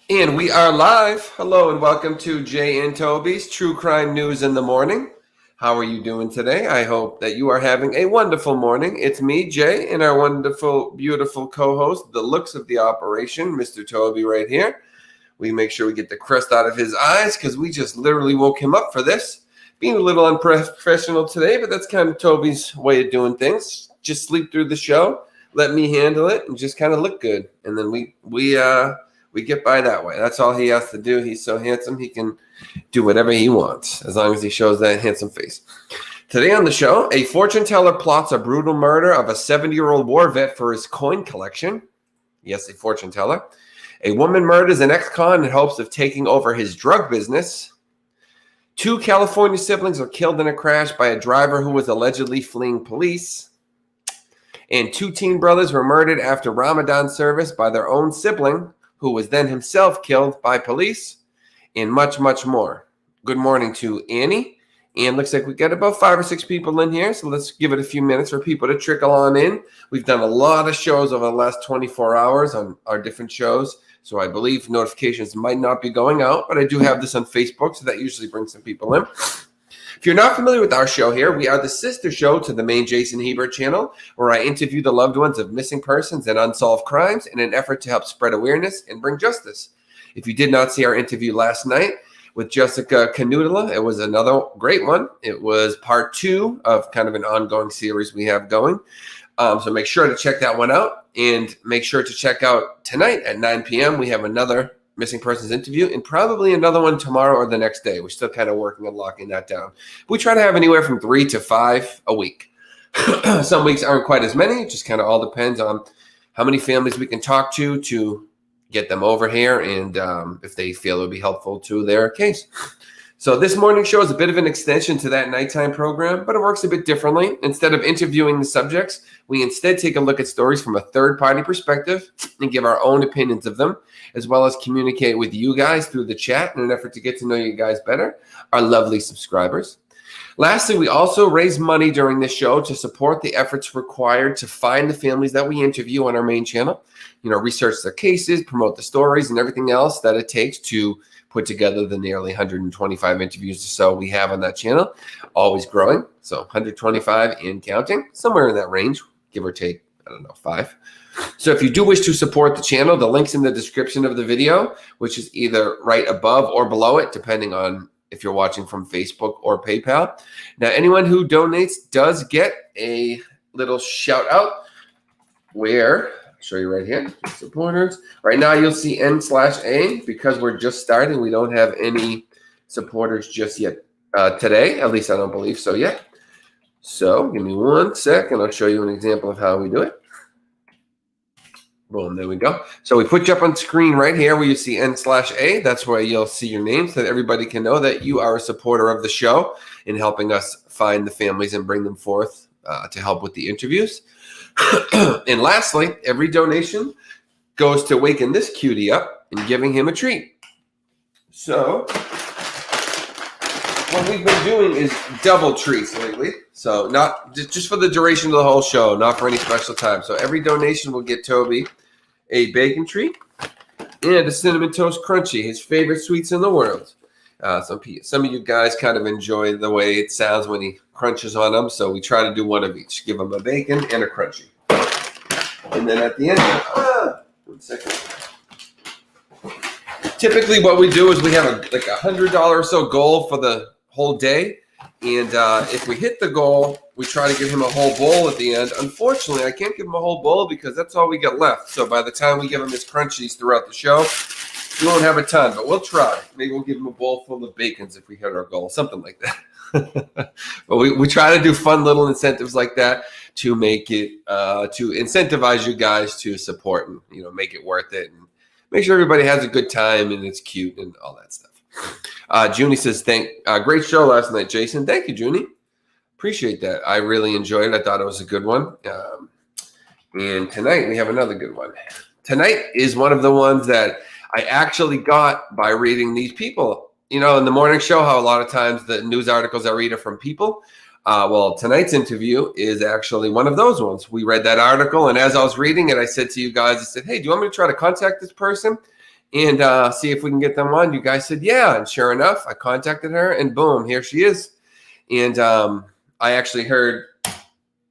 And we are live. Hello and welcome to Jay and Toby's True Crime News in the Morning. How are you doing today? I hope that you are having a wonderful morning. It's me, Jay, and our wonderful, beautiful co-host, the looks of the operation, Mr. Toby right here. We make sure we get the crust out of his eyes because we just literally woke him up for this. Being a little unprofessional today, but that's kind of Toby's way of doing things. Just sleep through the show, let me handle it, and just kind of look good. And then we get by that way. That's all he has to do. He's so handsome, he can do whatever he wants as long as he shows that handsome face. Today on the show, a fortune teller plots a brutal murder of a 70-year-old war vet for his coin collection. Yes, a fortune teller. A woman murders an ex-con in hopes of taking over his drug business. 2 California siblings are killed in a crash by a driver who was allegedly fleeing police. And 2 teen brothers were murdered after Ramadan service by their own sibling, who was then himself killed by police, and much, much more. Good morning to Annie. And looks like we got about 5 or 6 people in here, so let's give it a few minutes for people to trickle on in. We've done a lot of shows over the last 24 hours on our different shows, so I believe notifications might not be going out, but I do have this on Facebook, so that usually brings some people in. If you're not familiar with our show here, we are the sister show to the main Jason Hebert channel, where I interview the loved ones of missing persons and unsolved crimes in an effort to help spread awareness and bring justice. If you did not see our interview last night with Jessica Canudala, it was another great one. It was part 2 of kind of an ongoing series we have going. So make sure to check that one out, and make sure to check out tonight at 9 p.m. We have another missing persons interview, and probably another one tomorrow or the next day. We're still kind of working on locking that down. We try to have anywhere from 3 to 5 a week. Some weeks aren't quite as many. It just kind of all depends on how many families we can talk to get them over here, and if they feel it would be helpful to their case. So this morning show is a bit of an extension to that nighttime program, but it works a bit differently. Instead of interviewing the subjects, we instead take a look at stories from a third-party perspective and give our own opinions of them, as well as communicate with you guys through the chat in an effort to get to know you guys better, our lovely subscribers. Lastly, we also raise money during this show to support the efforts required to find the families that we interview on our main channel, research their cases, promote the stories, and everything else that it takes to put together the nearly 125 interviews or so we have on that channel, always growing. So 125 and counting, somewhere in that range, give or take, 5. So if you do wish to support the channel, the link's in the description of the video, which is either right above or below it, depending on if you're watching from Facebook or PayPal. Now, anyone who donates does get a little shout out where, I'll show you right here, supporters. Right now you'll see N/A because we're just starting. We don't have any supporters just yet today. At least I don't believe so yet. So give me 1 second. I'll show you an example of how we do it. Boom, there we go. So we put you up on screen right here where you see N/A. That's where you'll see your name so that everybody can know that you are a supporter of the show in helping us find the families and bring them forth to help with the interviews. And lastly, every donation goes to waking this cutie up and giving him a treat. So what we've been doing is double treats lately. So not just for the duration of the whole show, not for any special time. So every donation will get Toby a bacon treat and a cinnamon toast crunchy, his favorite sweets in the world. Some of you guys kind of enjoy the way it sounds when he crunches on them, so we try to do one of each. Give him a bacon and a crunchy. And then at the end, 1 second. Typically what we do is we have a $100 or so goal for the whole day. And if we hit the goal, we try to give him a whole bowl at the end. Unfortunately, I can't give him a whole bowl because that's all we got left. So by the time we give him his crunchies throughout the show, we won't have a ton, but we'll try. Maybe we'll give him a bowl full of bacons if we hit our goal, something like that. But we try to do fun little incentives like that to make it, to incentivize you guys to support and, make it worth it and make sure everybody has a good time and it's cute and all that stuff. Junie says, great show last night, Jason. Thank you, Junie. Appreciate that. I really enjoyed it. I thought it was a good one. And tonight we have another good one. Tonight is one of the ones that I actually got by reading these people. In the morning show, how a lot of times the news articles I read are from people. Well, tonight's interview is actually one of those ones. We read that article, and as I was reading it, I said to you guys, I said, hey, do you want me to try to contact this person? and see if we can get them on. You guys said yeah, and sure enough, I contacted her, and boom, here she is. And I actually heard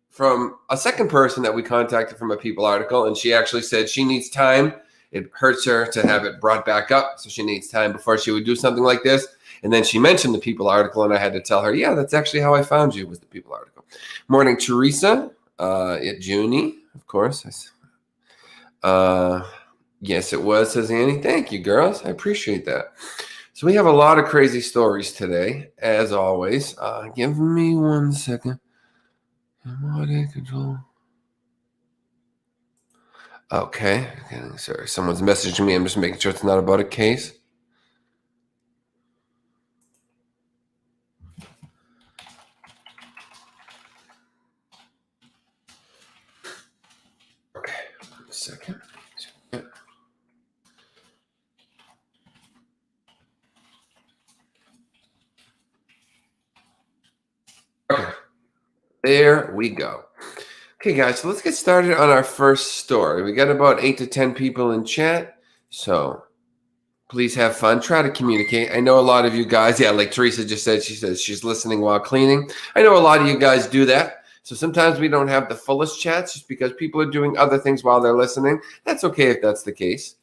from a second person that we contacted from a People article, and she actually said she needs time. It hurts her to have it brought back up, so she needs time before she would do something like this. And then she mentioned the People article, and I had to tell her, yeah, that's actually how I found you, was the People article. Morning, Teresa. Junie, of course. Yes, it was, says Annie. Thank you, girls. I appreciate that. So we have a lot of crazy stories today, as always. Give me 1 second. Remote control. Okay. Sorry, someone's messaging me. I'm just making sure it's not about a case. Okay, 1 second. Okay, there we go. Okay, guys, so let's get started on our first story. We got about 8 to 10 people in chat, so please have fun. Try to communicate. I know a lot of you guys, yeah, like Teresa just said, she says she's listening while cleaning. I know a lot of you guys do that. So sometimes we don't have the fullest chats just because people are doing other things while they're listening. That's okay if that's the case.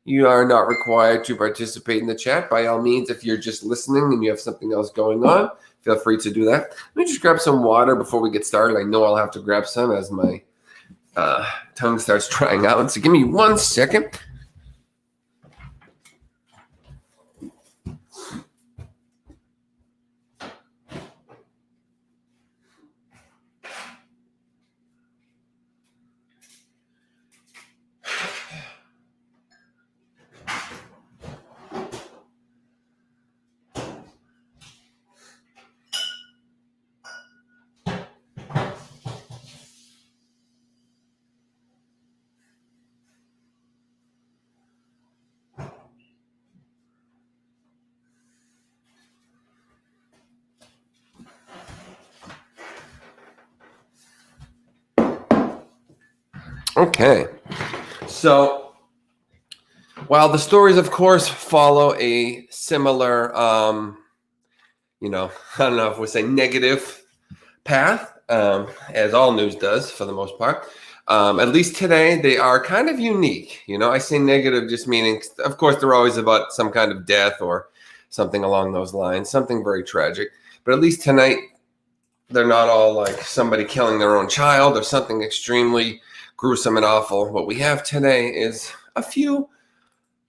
You are not required to participate in the chat. By all means, if you're just listening and you have something else going on, feel free to do that. Let me just grab some water before we get started. I know I'll have to grab some as my tongue starts drying out. So give me 1 second. Okay. So while the stories, of course, follow a similar, I don't know if we say negative path, as all news does for the most part. At least today, they are kind of unique. I say negative just meaning, of course, they're always about some kind of death or something along those lines, something very tragic. But at least tonight, they're not all like somebody killing their own child or something extremely gruesome and awful. What we have today is a few,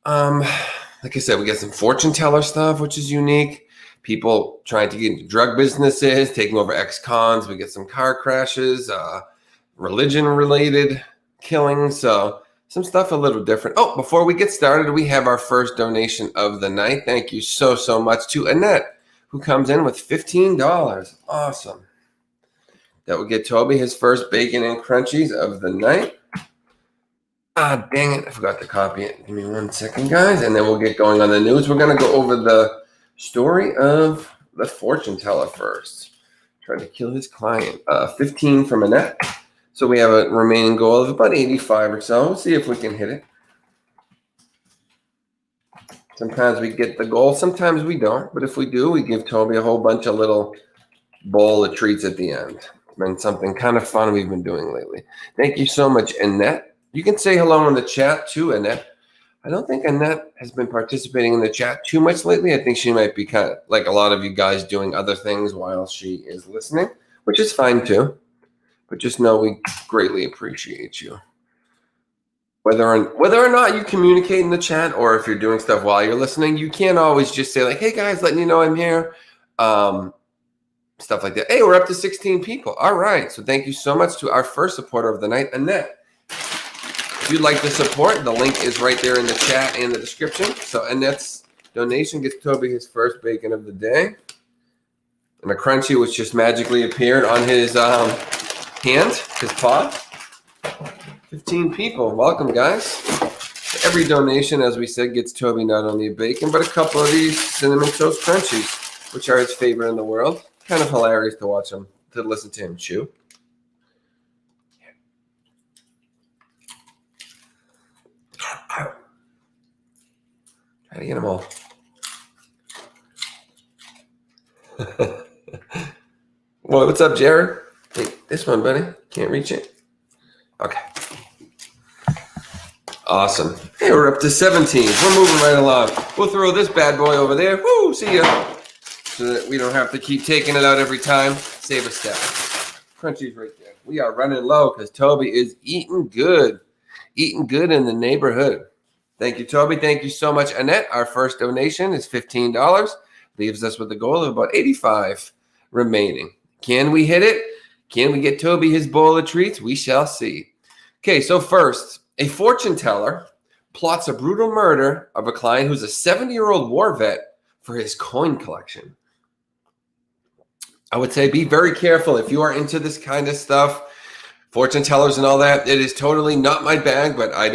like I said, we got some fortune teller stuff, which is unique. People trying to get into drug businesses, taking over ex-cons. We get some car crashes, religion-related killings. So some stuff a little different. Oh, before we get started, we have our first donation of the night. Thank you so much to Annette, who comes in with $15. Awesome. That will get Toby his first bacon and crunchies of the night. Ah, dang it. I forgot to copy it. Give me 1 second, guys, and then we'll get going on the news. We're going to go over the story of the fortune teller first. Tried to kill his client. 15 from Annette. So we have a remaining goal of about 85 or so. We'll see if we can hit it. Sometimes we get the goal. Sometimes we don't. But if we do, we give Toby a whole bunch of little bowl of treats at the end. It's been something kind of fun we've been doing lately. Thank you so much, Annette. You can say hello in the chat too, Annette. I don't think Annette has been participating in the chat too much lately. I think she might be kind of like a lot of you guys doing other things while she is listening, which is fine too. But just know we greatly appreciate you. Whether or not you communicate in the chat or if you're doing stuff while you're listening, you can't always just say like, hey guys, letting you know I'm here. Stuff like that. Hey, we're up to 16 people. All right. So thank you so much to our first supporter of the night, Annette. If you'd like to support, the link is right there in the chat and the description. So Annette's donation gets Toby his first bacon of the day. And a crunchy which just magically appeared on his hand, his paw. 15 people. Welcome, guys. Every donation, as we said, gets Toby not only a bacon, but a couple of these Cinnamon Toast Crunchies, which are his favorite in the world. Kind of hilarious to watch him, to listen to him chew. How do you get them all? Well, what's up, Jared? Hey, this one, buddy. Can't reach it. Okay. Awesome. Hey, we're up to 17. We're moving right along. We'll throw this bad boy over there. Woo, see ya. So that we don't have to keep taking it out every time. Save a step. Crunchy's right there. We are running low because Toby is eating good. Eating good in the neighborhood. Thank you, Toby. Thank you so much, Annette. Our first donation is $15. Leaves us with a goal of about 85 remaining. Can we hit it? Can we get Toby his bowl of treats? We shall see. Okay, so first, a fortune teller plots a brutal murder of a client who's a 70-year-old war vet for his coin collection. I would say be very careful if you are into this kind of stuff, fortune tellers and all that. It is totally not my bag, but I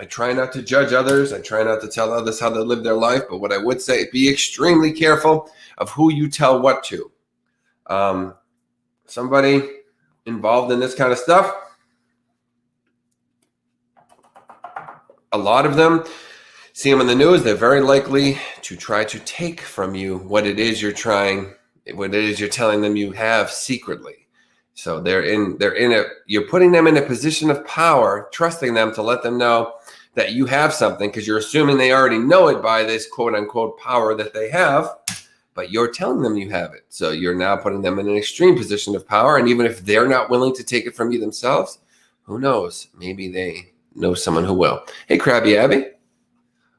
try not to judge others. I try not to tell others how to live their life. But what I would say is be extremely careful of who you tell what to. Somebody involved in this kind of stuff, a lot of them see them in the news. They're very likely to try to take from you what it is you're telling them you have secretly. So you're putting them in a position of power, trusting them to let them know that you have something because you're assuming they already know it by this quote unquote power that they have, but you're telling them you have it. So you're now putting them in an extreme position of power. And even if they're not willing to take it from you themselves, who knows? Maybe they know someone who will. Hey, Krabby Abby.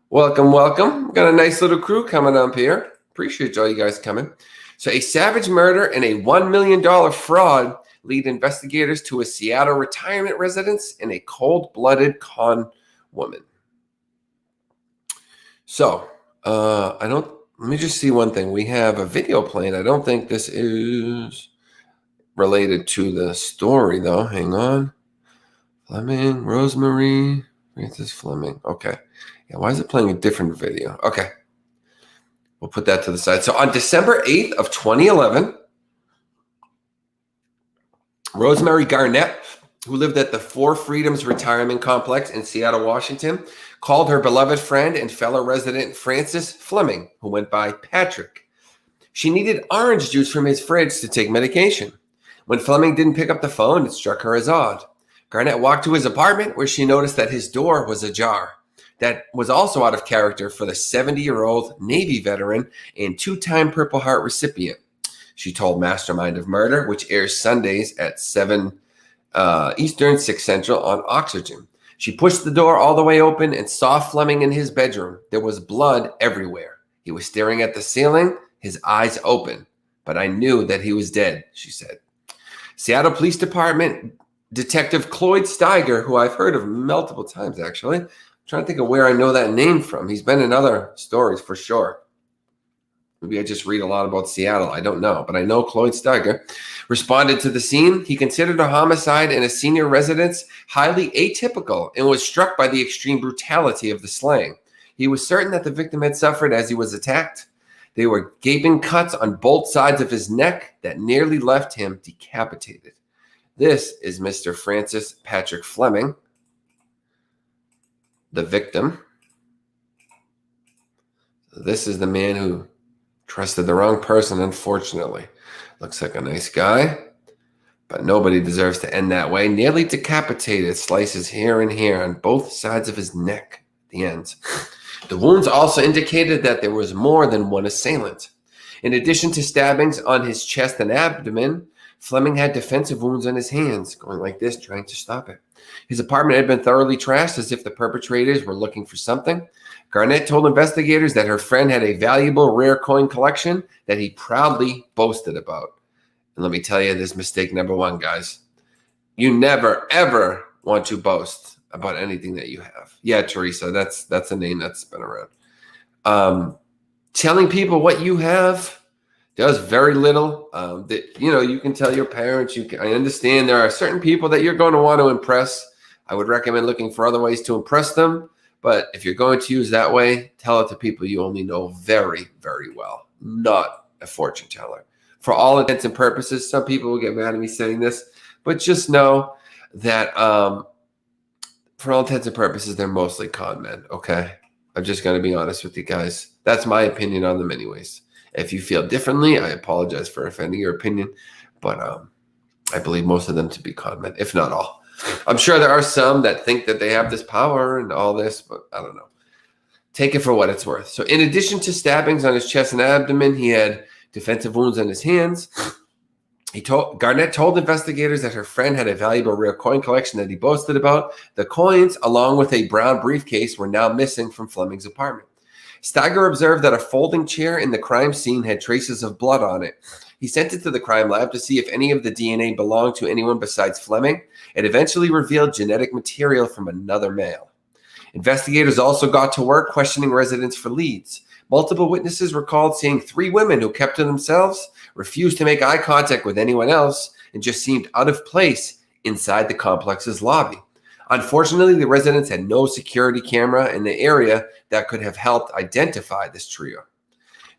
Welcome, welcome. We've got a nice little crew coming up here. Appreciate all you guys coming. So a savage murder and a $1 million fraud lead investigators to a Seattle retirement residence and a cold-blooded con woman. So, let me just see one thing. We have a video playing. I don't think this is related to the story, though. Hang on. Fleming, Rosemary, Francis Fleming. Okay. Yeah, why is it playing a different video? Okay. We'll put that to the side. So on December 8th of 2011, Rosemary Garnett, who lived at the Four Freedoms Retirement Complex in Seattle, Washington, called her beloved friend and fellow resident Francis Fleming, who went by Patrick. She needed orange juice from his fridge to take medication. When Fleming didn't pick up the phone, it struck her as odd. Garnett walked to his apartment where she noticed that his door was ajar. That was also out of character for the 70-year-old Navy veteran and two-time Purple Heart recipient. She told Mastermind of Murder, which airs Sundays at 7 Eastern, 6 Central on Oxygen. She pushed the door all the way open and saw Fleming in his bedroom. There was blood everywhere. He was staring at the ceiling, his eyes open. But I knew that he was dead, she said. Seattle Police Department Detective Cloyd Steiger, who I've heard of multiple times, actually. I'm trying to think of where I know that name from. He's been in other stories for sure. Maybe I just read a lot about Seattle. I don't know. But I know Cloyd Steiger responded to the scene. He considered a homicide in a senior residence highly atypical and was struck by the extreme brutality of the slaying. He was certain that the victim had suffered as he was attacked. There were gaping cuts on both sides of his neck that nearly left him decapitated. This is Mr. Francis Patrick Fleming, the victim. This is the man who trusted the wrong person, unfortunately. Looks like a nice guy, but nobody deserves to end that way. Nearly decapitated, slices here and here on both sides of his neck at the ends. The wounds also indicated that there was more than one assailant. In addition to stabbings on his chest and abdomen, Fleming had defensive wounds on his hands, going like this, trying to stop it. His apartment had been thoroughly trashed as if the perpetrators were looking for something. Garnett told investigators that her friend had a valuable rare coin collection that he proudly boasted about. And let me tell you, this mistake number one, guys. You never, ever want to boast about anything that you have. Yeah, Teresa, that's a name that's been around. Telling people what you have does very little. You can tell your parents. I understand there are certain people that you're going to want to impress. I would recommend looking for other ways to impress them. But if you're going to use that way, tell it to people you only know very, very well, not a fortune teller. For all intents and purposes, some people will get mad at me saying this, but just know that for all intents and purposes, they're mostly con men, okay? I'm just going to be honest with you guys. That's my opinion on them anyways. If you feel differently, I apologize for offending your opinion, but I believe most of them to be con men, if not all. I'm sure there are some that think that they have this power and all this, but I don't know. Take it for what it's worth. So in addition to stabbings on his chest and abdomen, he had defensive wounds on his hands. Garnett told investigators that her friend had a valuable rare coin collection that he boasted about. The coins, along with a brown briefcase, were now missing from Fleming's apartment. Steiger observed that a folding chair in the crime scene had traces of blood on it. He sent it to the crime lab to see if any of the DNA belonged to anyone besides Fleming. It eventually revealed genetic material from another male. Investigators also got to work questioning residents for leads. Multiple witnesses recalled seeing 3 women who kept to themselves, refused to make eye contact with anyone else, and just seemed out of place inside the complex's lobby. Unfortunately, the residents had no security camera in the area that could have helped identify this trio.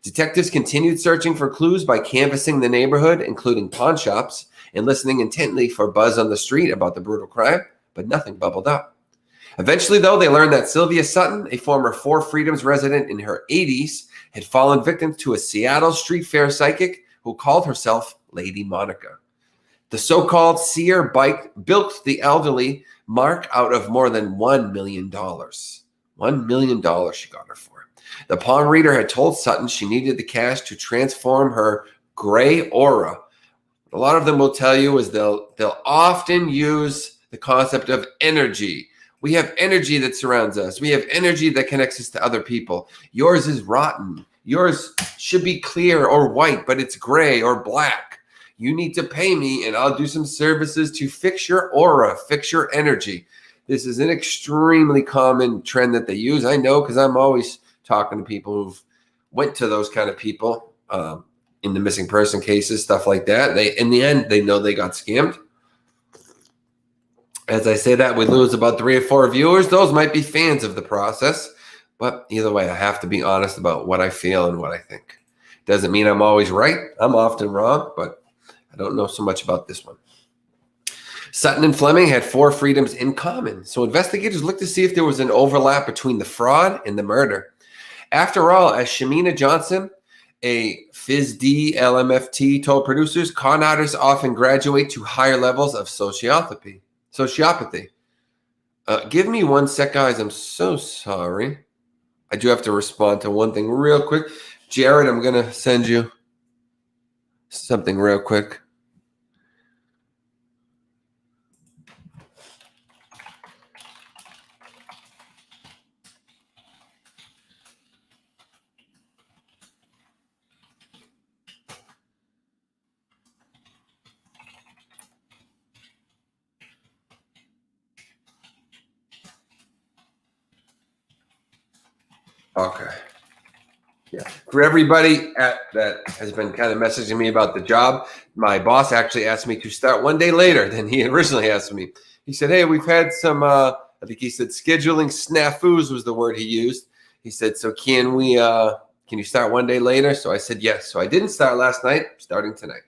Detectives continued searching for clues by canvassing the neighborhood, including pawn shops, and listening intently for buzz on the street about the brutal crime, but nothing bubbled up. Eventually, though, they learned that Sylvia Sutton, a former Four Freedoms resident in her 80s, had fallen victim to a Seattle street fair psychic who called herself Lady Monica. The so-called seer bilked the elderly Mark out of more than $1 million. $1 million she got her for. The palm reader had told Sutton she needed the cash to transform her gray aura. A lot of them will tell you is they'll often use the concept of energy. We have energy that surrounds us. We have energy that connects us to other people. Yours is rotten. Yours should be clear or white, but it's gray or black. You need to pay me and I'll do some services to fix your aura, fix your energy. This is an extremely common trend that they use. I know because I'm always talking to people who've went to those kind of people in the missing person cases, stuff like that. In the end, they know they got scammed. As I say that, we lose about 3 or 4 viewers. Those might be fans of the process. But either way, I have to be honest about what I feel and what I think. Doesn't mean I'm always right. I'm often wrong, but I don't know so much about this one. Sutton and Fleming had 4 freedoms in common. So investigators looked to see if there was an overlap between the fraud and the murder. After all, as Shamina Johnson, a PhD LMFT, told producers, con artists often graduate to higher levels of sociopathy. Give me 1 sec, guys. I'm so sorry. I do have to respond to one thing real quick. Jared, I'm going to send you something real quick. Okay. Yeah. For everybody that has been kind of messaging me about the job, my boss actually asked me to start 1 day later than he originally asked me. He said, hey, we've had some, I think he said scheduling snafus was the word he used. He said, so can you start 1 day later? So I said, yes. So I didn't start last night, starting tonight.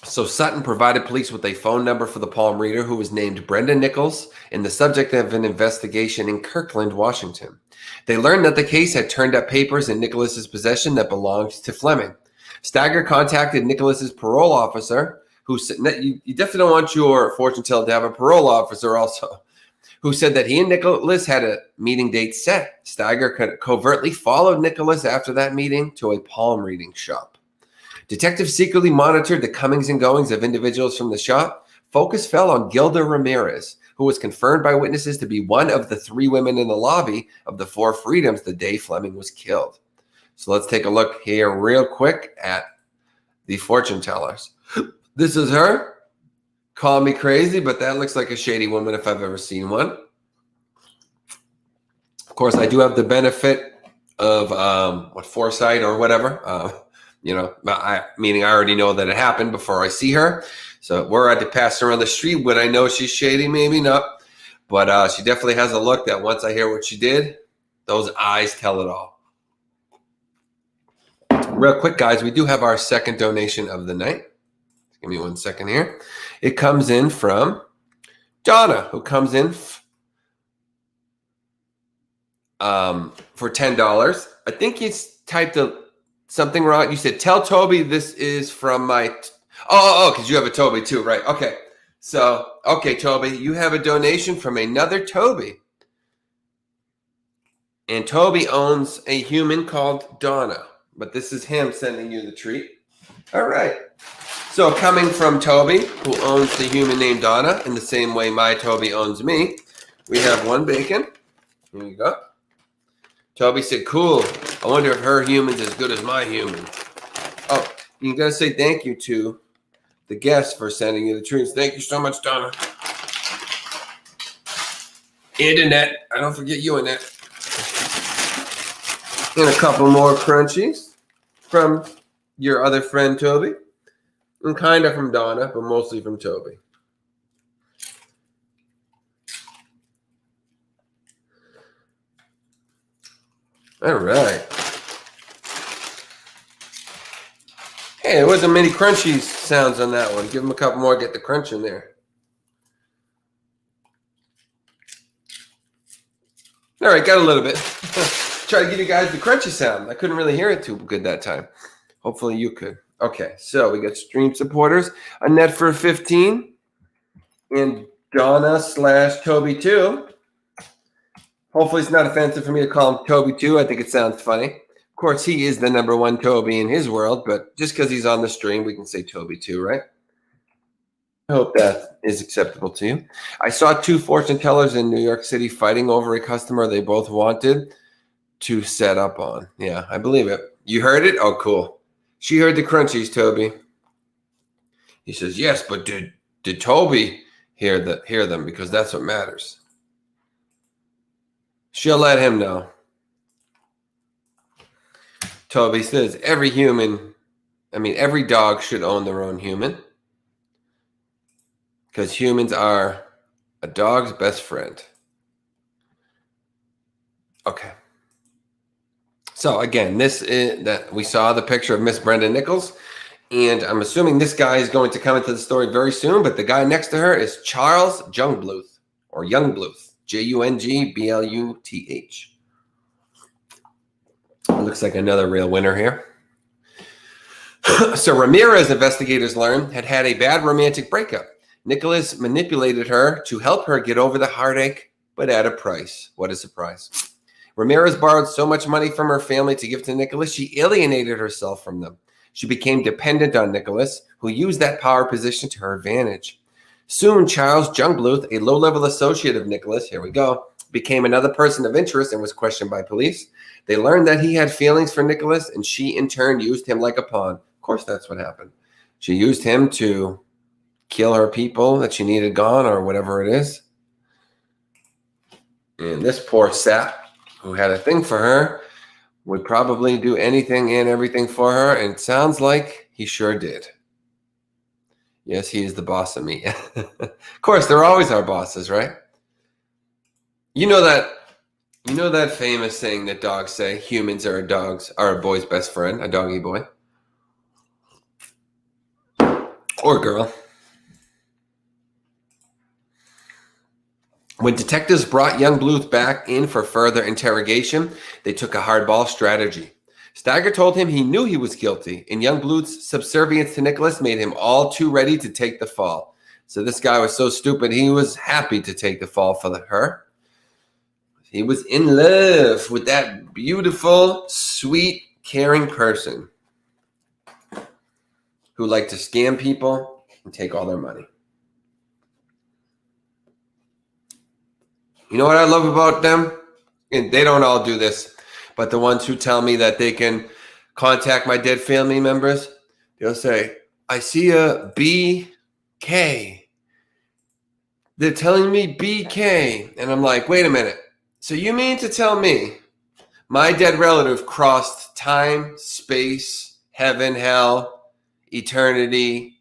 So Sutton provided police with a phone number for the palm reader who was named Brenda Nichols and the subject of an investigation in Kirkland, Washington. They learned that the case had turned up papers in Nicholas's possession that belonged to Fleming. Steiger contacted Nicholas's parole officer, who said, you definitely don't want your fortune teller to have a parole officer also, who said that he and Nicholas had a meeting date set. Steiger covertly followed Nicholas after that meeting to a palm reading shop. Detectives secretly monitored the comings and goings of individuals from the shop. Focus fell on Gilda Ramirez, who was confirmed by witnesses to be one of the 3 women in the lobby of the Four Freedoms the day Fleming was killed. So let's take a look here real quick at the fortune tellers. This is her. Call me crazy, but that looks like a shady woman if I've ever seen one. Of course, I do have the benefit of foresight or whatever. Meaning I already know that it happened before I see her. So were I to pass her on the street, would I know she's shady? Maybe not. But she definitely has a look that once I hear what she did, those eyes tell it all. Real quick, guys, we do have our second donation of the night. Give me 1 second here. It comes in from Donna, who comes in for $10. I think he's typed something wrong. You said, tell Toby this is from my... because you have a Toby too, right? Okay. So, okay, Toby, you have a donation from another Toby. And Toby owns a human called Donna. But this is him sending you the treat. All right. So coming from Toby, who owns the human named Donna, in the same way my Toby owns me, we have one bacon. Here you go. Toby said, cool. I wonder if her human's as good as my human. Oh, you got to say thank you to the guest for sending you the treats. Thank you so much, Donna. And Annette. I don't forget you, Annette. And a couple more crunchies from your other friend, Toby. And kind of from Donna, but mostly from Toby. All right. Hey, there wasn't many crunchy sounds on that one. Give them a couple more, get the crunch in there. All right, got a little bit. Try to give you guys the crunchy sound. I couldn't really hear it too good that time. Hopefully you could. Okay, so we got stream supporters. Annette for 15. And Donna/Toby 2. Hopefully it's not offensive for me to call him Toby 2. I think it sounds funny. Of course, he is the number one Toby in his world, but just because he's on the stream, we can say Toby 2, right? I hope that is acceptable to you. I saw two fortune tellers in New York City fighting over a customer they both wanted to set up on. Yeah, I believe it. You heard it? Oh, cool. She heard the crunchies, Toby. He says, yes, but did Toby hear them? Because that's what matters. She'll let him know. Toby says, every dog should own their own human. Because humans are a dog's best friend. Okay. So again, this is that we saw the picture of Miss Brenda Nichols, and I'm assuming this guy is going to come into the story very soon. But the guy next to her is Charles Jungbluth, or Youngbluth, Jungbluth. Looks like another real winner here. So Ramirez, investigators learned, had a bad romantic breakup. Nicholas manipulated her to help her get over the heartache, but at a price. What a surprise. Ramirez borrowed so much money from her family to give to Nicholas, she alienated herself from them. She became dependent on Nicholas, who used that power position to her advantage. Soon, Charles Jungbluth, a low-level associate of Nicholas, here we go, became another person of interest and was questioned by police. They learned that he had feelings for Nicholas, and she, in turn, used him like a pawn. Of course, that's what happened. She used him to kill her people that she needed gone or whatever it is. And this poor sap who had a thing for her would probably do anything and everything for her. And it sounds like he sure did. Yes, he is the boss of me. Of course, they're always our bosses, right? You know that famous saying that dogs say, humans are a boy's best friend, a doggy boy. Or girl. When detectives brought Youngbluth back in for further interrogation, they took a hardball strategy. Steiger told him he knew he was guilty, and Youngbluth's subservience to Nicholas made him all too ready to take the fall. So this guy was so stupid, he was happy to take the fall for her. He was in love with that beautiful, sweet, caring person who liked to scam people and take all their money. You know what I love about them? And they don't all do this, but the ones who tell me that they can contact my dead family members, they'll say, I see a BK. They're telling me BK. And I'm like, wait a minute. So you mean to tell me my dead relative crossed time, space, heaven, hell, eternity,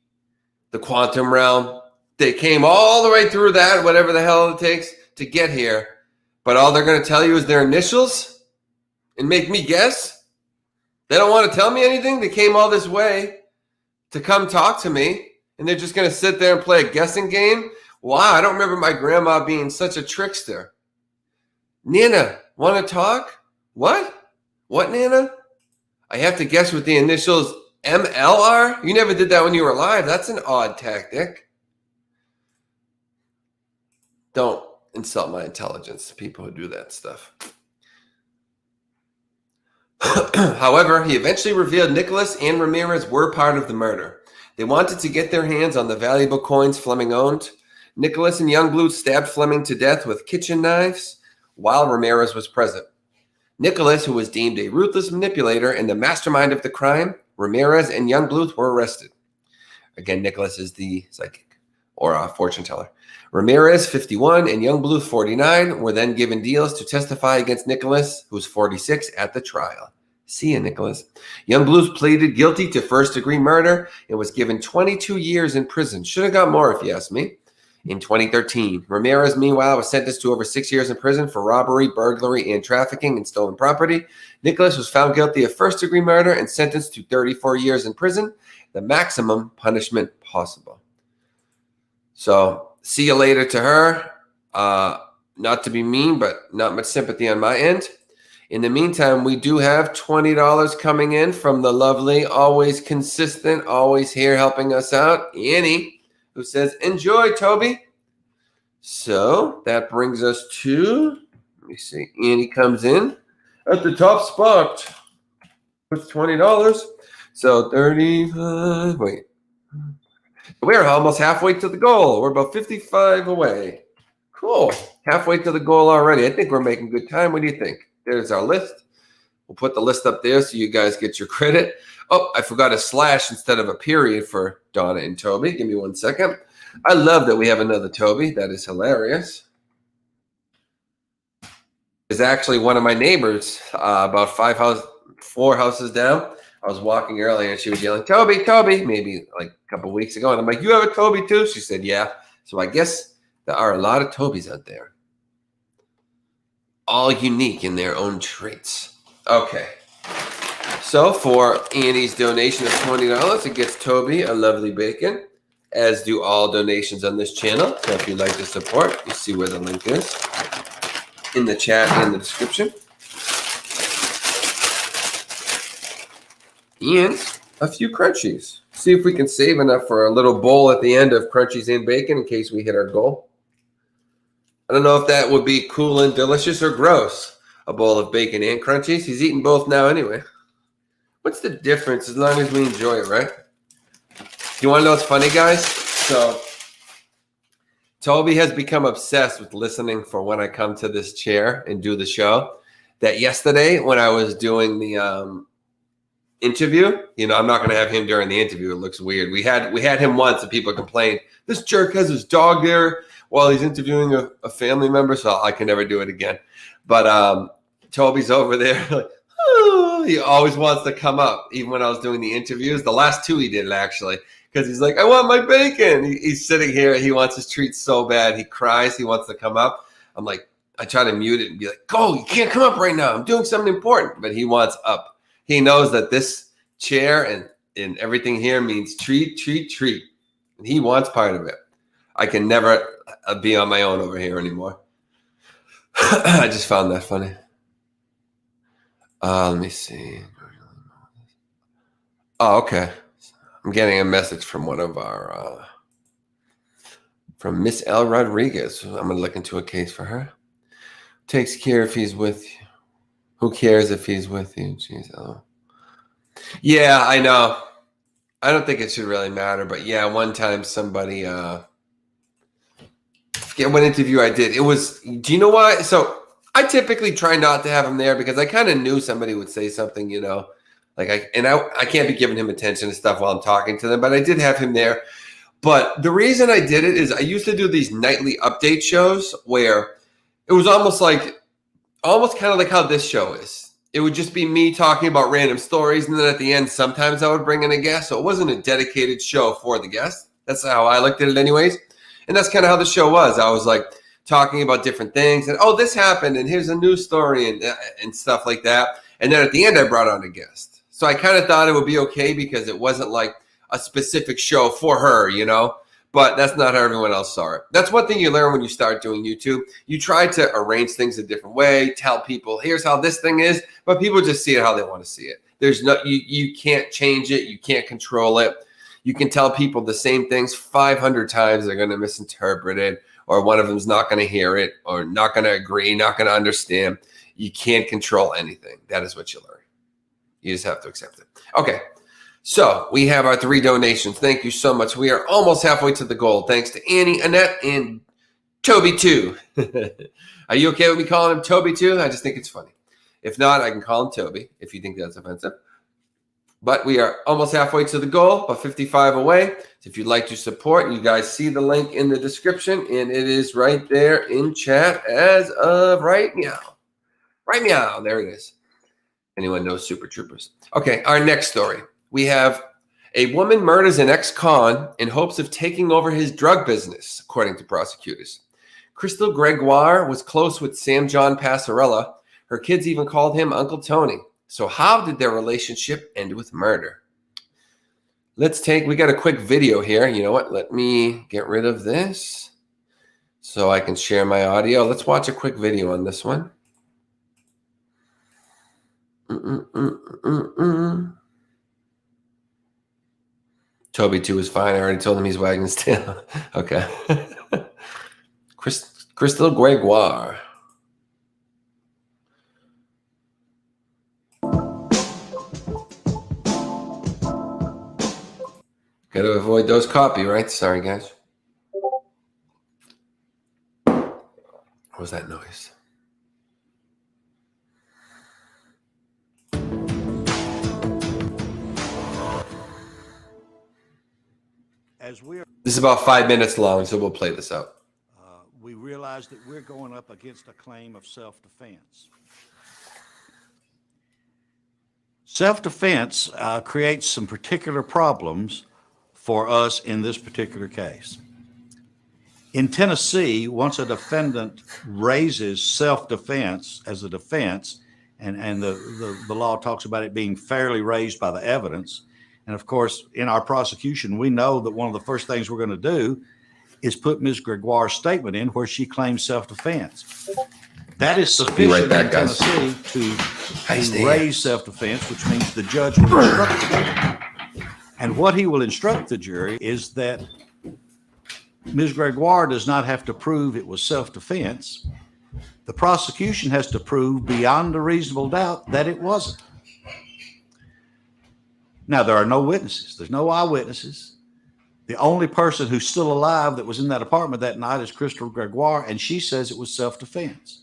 the quantum realm? They came all the way through that, whatever the hell it takes to get here, but all they're going to tell you is their initials and make me guess? They don't want to tell me anything? They came all this way to come talk to me, and they're just going to sit there and play a guessing game Wow, I don't remember my grandma being such a trickster. Nana, want to talk? What? What, Nana? I have to guess with the initials MLR? You never did that when you were alive. That's an odd tactic. Don't insult my intelligence, people who do that stuff. However, he eventually revealed Nicholas and Ramirez were part of the murder. They wanted to get their hands on the valuable coins Fleming owned. Nicholas and Youngblood stabbed Fleming to death with kitchen knives while Ramirez was present. Nicholas, who was deemed a ruthless manipulator and the mastermind of the crime, Ramirez and Youngblood were arrested. Again, Nicholas is the psychic or fortune teller. Ramirez, 51, and Youngblood, 49, were then given deals to testify against Nicholas, who's 46, at the trial. See ya, Nicholas. Youngblood pleaded guilty to first-degree murder and was given 22 years in prison. Should have got more, if you ask me. In 2013, Ramirez, meanwhile, was sentenced to over 6 years in prison for robbery, burglary, and trafficking in stolen property. Nicholas was found guilty of first-degree murder and sentenced to 34 years in prison, the maximum punishment possible. So, see you later to her. Not to be mean, but not much sympathy on my end. In the meantime, we do have $20 coming in from the lovely, always consistent, always here helping us out, Annie, who says, enjoy, Toby. So that brings us to, let me see, Annie comes in at the top spot with $20. So 35, wait. We're almost halfway to the goal. We're about 55 away. Cool. Halfway to the goal already. I think we're making good time. What do you think? There's our list. We'll put the list up there so you guys get your credit. Oh, I forgot a slash instead of a period for Donna and Toby. Give me 1 second. I love that we have another Toby. That is hilarious. It's actually one of my neighbors, about 4 houses down. I was walking earlier and she was yelling, Toby, Toby, maybe like a couple of weeks ago. And I'm like, you have a Toby too? She said, yeah. So I guess there are a lot of Tobys out there. All unique in their own traits. Okay. So for Annie's donation of $20, it gets Toby a lovely bacon, as do all donations on this channel. So if you'd like to support, you see where the link is in the chat and the description. And a few crunchies. See if we can save enough for a little bowl at the end of crunchies and bacon in case we hit our goal. I don't know if that would be cool and delicious or gross, a bowl of bacon and crunchies. He's eating both now anyway. What's the difference as long as we enjoy it, right? You want to know what's funny, guys? So Toby has become obsessed with listening for when I come to this chair and do the show. That yesterday when I was doing the interview, you know, I'm not going to have him during the interview. It looks weird. We had him once and people complained, this jerk has his dog there while he's interviewing a family member, so I can never do it again. But Toby's over there. Like, oh, he always wants to come up, even when I was doing the interviews. The last 2 he did it, actually, because he's like, I want my bacon. He's sitting here. He wants his treats so bad. He cries. He wants to come up. I'm like, I try to mute it and be like, go, you can't come up right now. I'm doing something important. But he wants up. He knows that this chair and everything here means treat, treat, treat. And he wants part of it. I can never be on my own over here anymore. I just found that funny. Let me see. Oh, okay. I'm getting a message from one of our, from Miss L. Rodriguez. I'm going to look into a case for her. Takes care if he's with you. Who cares if he's with you? Jeez. Oh. Yeah, I know. I don't think it should really matter. But yeah, one time somebody, forget what interview I did. It was, do you know why? So I typically try not to have him there because I kind of knew somebody would say something, you know, like I can't be giving him attention and stuff while I'm talking to them, but I did have him there. But the reason I did it is I used to do these nightly update shows where it was almost kind of like how this show is. It would just be me talking about random stories. And then at the end, sometimes I would bring in a guest. So it wasn't a dedicated show for the guest. That's how I looked at it anyways. And that's kind of how the show was. I was like talking about different things and, oh, this happened and here's a news story and stuff like that. And then at the end, I brought on a guest. So I kind of thought it would be okay because it wasn't like a specific show for her, you know. but that's not how everyone else saw it. That's one thing you learn when you start doing YouTube. You try to arrange things a different way, tell people, here's how this thing is, but people just see it how they want to see it. There's no, you can't change it. You can't control it. You can tell people the same things 500 times. They're going to misinterpret it, or one of them's not going to hear it, or not going to agree, not going to understand. You can't control anything. That is what you learn. You just have to accept it. Okay. So we have our 3 donations. Thank you so much. We are almost halfway to the goal. Thanks to Annie, Annette, and Toby too. Are you okay with me calling him Toby too? I just think it's funny. If not, I can call him Toby if you think that's offensive. But we are almost halfway to the goal, about 55 away. So if you'd like to support, you guys see the link in the description, and it is right there in chat as of right now. Right now, there it is. Anyone knows Super Troopers? Okay, our next story. We have a woman murders an ex-con in hopes of taking over his drug business, according to prosecutors. Crystal Gregoire was close with Sam John Passarella. Her kids even called him Uncle Tony. So how did their relationship end with murder? We got a quick video here. You know what? Let me get rid of this so I can share my audio. Let's watch a quick video on this one. Toby too is fine. I already told him he's wagging his tail. Okay. Crystal Gregoire. Got to avoid those copyrights. Sorry, guys. What was that noise? This is about 5 minutes long, so we'll play this out. We realize that we're going up against a claim of self-defense. Self-defense creates some particular problems for us in this particular case. In Tennessee, once a defendant raises self-defense as a defense, and the law talks about it being fairly raised by the evidence, and of course, in our prosecution, we know that one of the first things we're going to do is put Ms. Gregoire's statement in where she claims self-defense. That is sufficient in Tennessee to raise self-defense, which means the judge will instruct the jury. And what he will instruct the jury is that Ms. Gregoire does not have to prove it was self-defense. The prosecution has to prove beyond a reasonable doubt that it wasn't. Now, there are no witnesses. There's no eyewitnesses. The only person who's still alive that was in that apartment that night is Crystal Gregoire, and she says it was self-defense.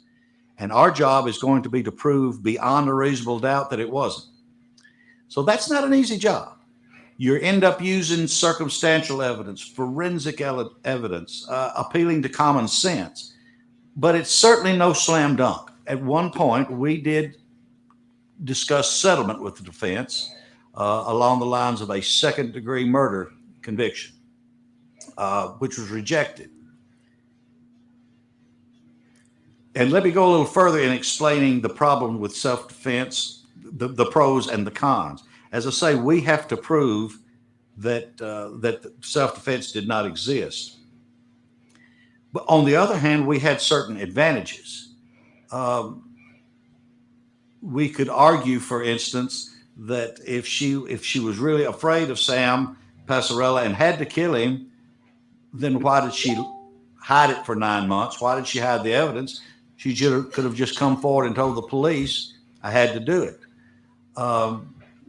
And our job is going to be to prove beyond a reasonable doubt that it wasn't. So that's not an easy job. You end up using circumstantial evidence, forensic evidence, appealing to common sense. But it's certainly no slam dunk. At one point, we did discuss settlement with the defense along the lines of a second-degree murder conviction, which was rejected. And let me go a little further in explaining the problem with self-defense, the pros and the cons. As I say, we have to prove that that self-defense did not exist. But on the other hand, we had certain advantages. We could argue, for instance, that if she was really afraid of Sam Passarella and had to kill him, then why did she hide it for 9 months? Why did she hide the evidence? She could have just come forward and told the police, I had to do it.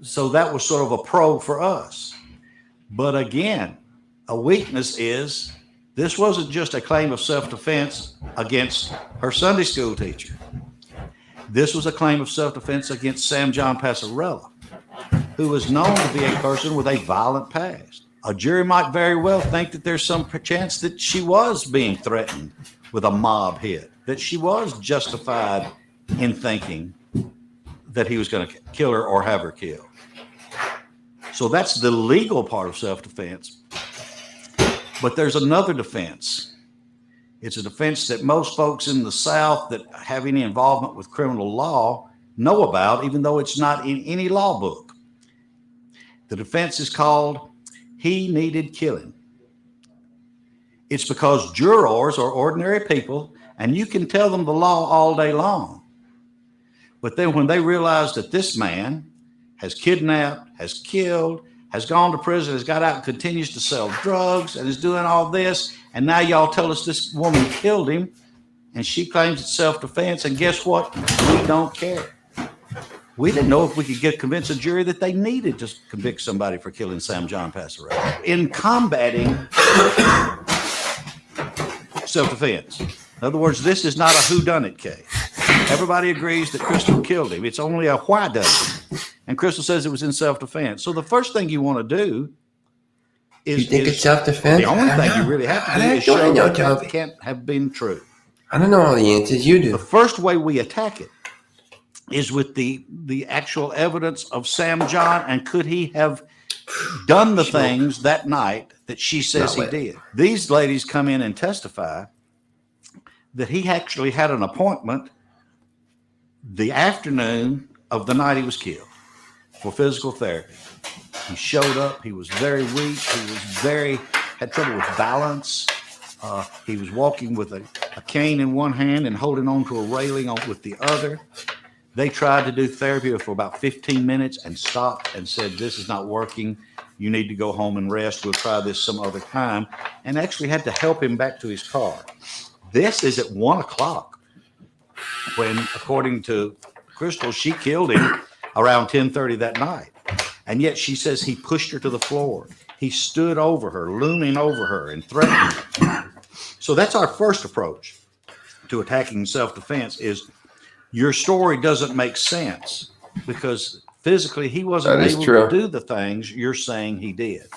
So that was sort of a pro for us. But again, a weakness is this wasn't just a claim of self-defense against her Sunday school teacher. This was a claim of self-defense against Sam John Passarella, who was known to be a person with a violent past. A jury might very well think that there's some chance that she was being threatened with a mob hit, that she was justified in thinking that he was going to kill her or have her killed. So that's the legal part of self-defense. But there's another defense. It's a defense that most folks in the South that have any involvement with criminal law know about, even though it's not in any law book. The defense is called he needed killing. It's because jurors are ordinary people, and you can tell them the law all day long. But then when they realize that this man has kidnapped, has killed, has gone to prison, has got out and continues to sell drugs and is doing all this, and now y'all tell us this woman killed him, and she claims it's self-defense, and guess what? We don't care. We didn't know if we could convince a jury that they needed to convict somebody for killing Sam John Passarella. In combating self-defense. In other words, this is not a whodunit case. Everybody agrees that Crystal killed him. It's only a why does it. And Crystal says it was in self-defense. So the first thing you want to do is... You think it's self-defense? The only thing you really have to do is show that that can't have been true. I don't know all the answers. You do. The first way we attack it is with the actual evidence of Sam John, and could he have done the things that night that she says he did. These ladies come in and testify that he actually had an appointment the afternoon of the night he was killed for physical therapy. He showed up. He was very weak. Had trouble with balance. He was walking with a cane in one hand and holding on to a railing with the other. They tried to do therapy for about 15 minutes and stopped and said, this is not working. You need to go home and rest. We'll try this some other time. And actually had to help him back to his car. This is at 1 o'clock when, according to Crystal, she killed him around 10:30 that night. And yet she says he pushed her to the floor. He stood over her, looming over her and threatening her. So that's our first approach to attacking self-defense is your story doesn't make sense because physically he wasn't able to do the things you're saying he did.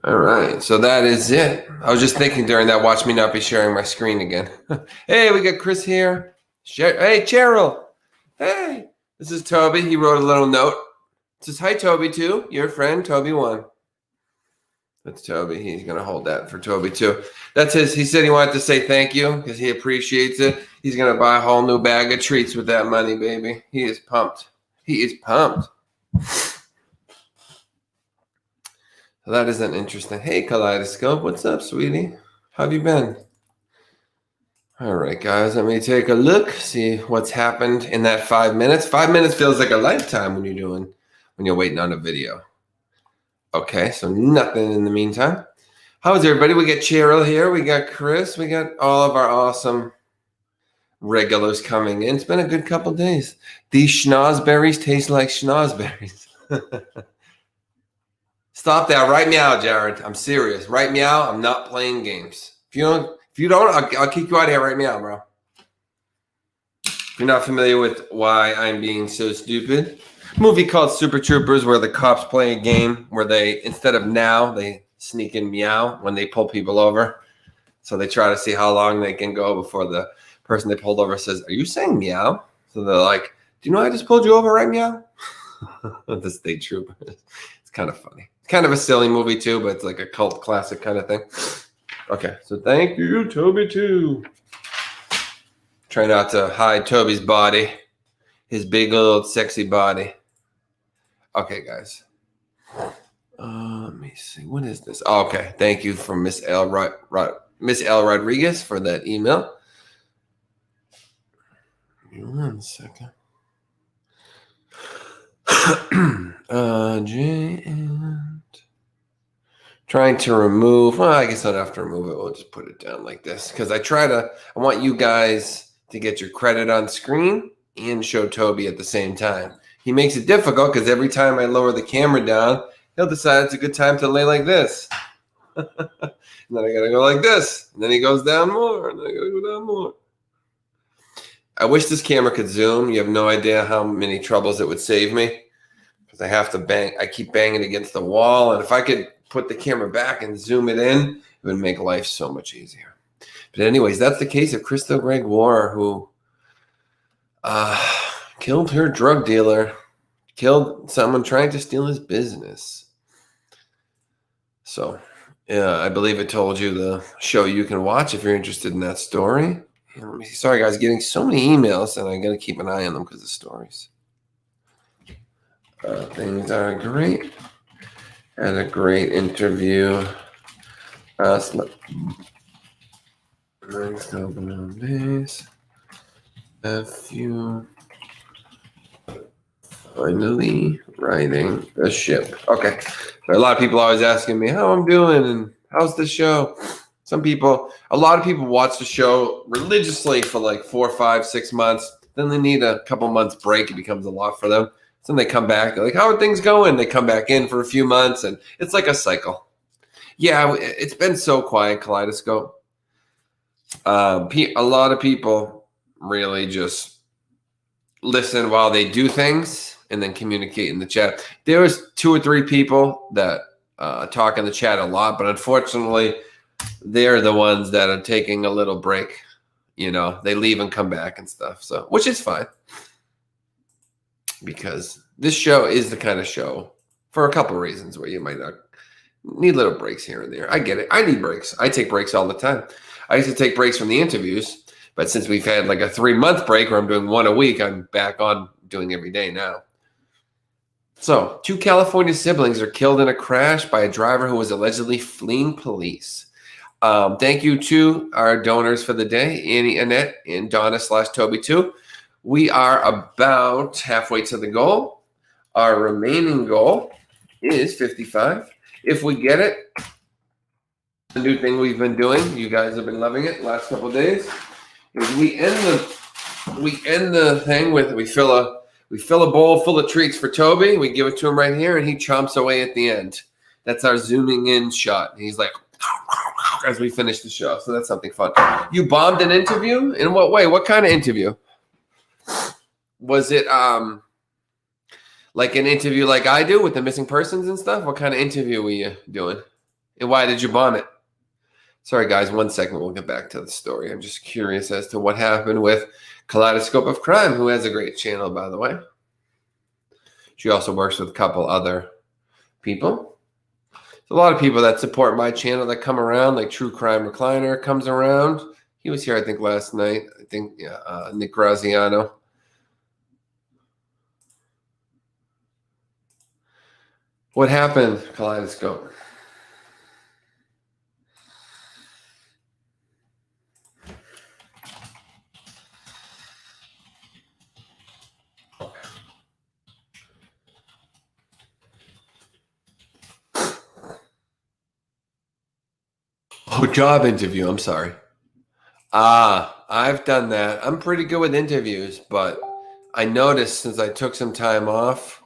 All right, so that is it. I was just thinking during that, watch me not be sharing my screen again. Hey, we got Chris here. Hey, Cheryl. Hey, this is Toby. He wrote a little note. It says, hi, Toby 2, your friend, Toby 1. That's Toby. He's going to hold that for Toby 2. That's his. He said he wanted to say thank you because he appreciates it. He's going to buy a whole new bag of treats with that money, baby. He is pumped. He is pumped. So that is an interesting. Hey, Kaleidoscope. What's up, sweetie? How have you been? All right, guys. Let me take a look, see what's happened in that 5 minutes. 5 minutes feels like a lifetime when you're waiting on a video. Okay, so nothing in the meantime. How is everybody? We got Cheryl here. We got Chris. We got all of our awesome regulars coming in. It's been a good couple days. These schnozberries taste like schnozberries. Stop that right now, Jared. I'm serious. Right now, I'm not playing games. If you don't, I'll kick you out of here right now, bro. If you're not familiar with why I'm being so stupid, movie called Super Troopers where the cops play a game where they, instead of now, they sneak in meow when they pull people over. So they try to see how long they can go before the person they pulled over says, are you saying meow? So they're like, do you know I just pulled you over, right, meow? The state trooper. It's kind of funny. It's kind of a silly movie too, but it's like a cult classic kind of thing. Okay, so thank you, Toby 2. Try not to hide Toby's body. His big old sexy body. Okay, guys. Let me see. What is this? Oh, okay. Thank you for Miss L. Rodriguez for that email. Give me 1 second. Trying to remove. Well, I guess I don't have to remove it. We'll just put it down like this because I want you guys to get your credit on screen and show Toby at the same time. He makes it difficult because every time I lower the camera down, he'll decide it's a good time to lay like this. And then I gotta go like this. And then he goes down more. And then I gotta go down more. I wish this camera could zoom. You have no idea how many troubles it would save me. Because I have to bang. I keep banging against the wall. And if I could put the camera back and zoom it in, it would make life so much easier. But anyways, that's the case of Crystal Gregoire, who killed her drug dealer, killed someone trying to steal his business. So, yeah, I believe it told you the show you can watch if you're interested in that story. And let me see. Sorry, guys, getting so many emails, and I got to keep an eye on them because of stories. Things are great. Had a great interview. Nice days. A few. Finally riding the ship. Okay. So a lot of people always asking me how I'm doing and how's the show. A lot of people watch the show religiously for like 4, 5, 6 months. Then they need a couple months break. It becomes a lot for them. So then they come back. They're like, how are things going? They come back in for a few months, and it's like a cycle. Yeah, it's been so quiet, Kaleidoscope. A lot of people really just listen while they do things and then communicate in the chat. There was 2 or 3 people that talk in the chat a lot, but unfortunately, they're the ones that are taking a little break. You know, they leave and come back and stuff. So, which is fine, because this show is the kind of show for a couple of reasons where you might not need little breaks here and there. I get it. I need breaks. I take breaks all the time. I used to take breaks from the interviews, but since we've had like a 3-month break where I'm doing 1 a week, I'm back on doing every day now. So, 2 California siblings are killed in a crash by a driver who was allegedly fleeing police. Thank you to our donors for the day, Annie, Annette, and Donna/Toby too. We are about halfway to the goal. Our remaining goal is 55. If we get it, the new thing we've been doing, you guys have been loving it the last couple of days, is we end the thing with we fill a bowl full of treats for Toby. We give it to him right here, and he chomps away at the end. That's our zooming in shot. And he's like, as we finish the show. So that's something fun. You bombed an interview? In what way? What kind of interview? Was it like an interview like I do with the missing persons and stuff? What kind of interview were you doing? And why did you bomb it? Sorry, guys. 1 second. We'll get back to the story. I'm just curious as to what happened with Kaleidoscope of Crime, who has a great channel, by the way. She also works with a couple other people. There's a lot of people that support my channel that come around, like True Crime Recliner comes around. He was here, I think, last night. I think, yeah, Nick Graziano. What happened, Kaleidoscope? Oh, job interview. I'm sorry. I've done that. I'm pretty good with interviews, but I noticed since I took some time off,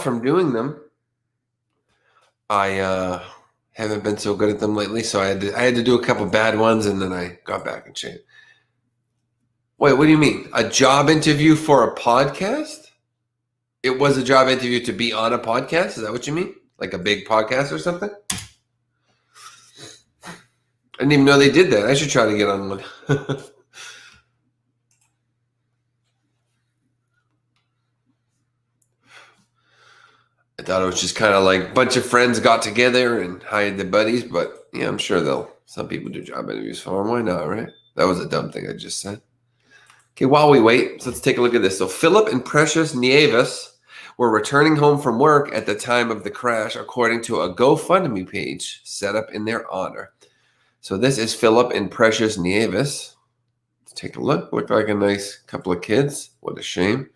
from doing them, I haven't been so good at them lately. So I had to do a couple bad ones, and then I got back and changed. Wait, what do you mean? A job interview for a podcast? It was a job interview to be on a podcast? Is that what you mean? Like a big podcast or something? I didn't even know they did that. I should try to get on one. I thought it was just kind of like a bunch of friends got together and hired their buddies, but yeah, I'm sure some people do job interviews for them. Why not, right? That was a dumb thing I just said. Okay, while we wait, let's take a look at this. So Philip and Precious Nieves were returning home from work at the time of the crash, according to a GoFundMe page set up in their honor. So this is Philip and Precious Nieves. Let's take a look. Look like a nice couple of kids. What a shame.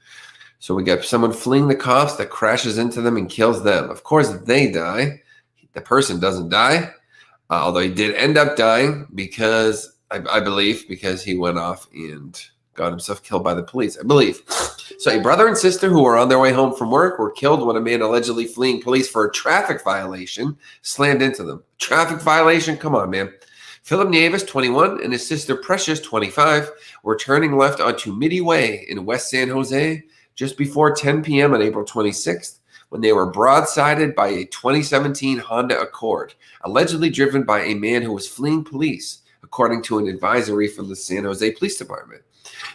So we got someone fleeing the cops that crashes into them and kills them. Of course, they die. The person doesn't die, although he did end up dying because, I believe, because he went off and got himself killed by the police, I believe. So a brother and sister who were on their way home from work were killed when a man allegedly fleeing police for a traffic violation slammed into them. Traffic violation? Come on, man. Philip Nieves, 21, and his sister Precious, 25, were turning left onto Middy Way in West San Jose just before 10 p.m. on April 26th when they were broadsided by a 2017 Honda Accord, allegedly driven by a man who was fleeing police, according to an advisory from the San Jose Police Department.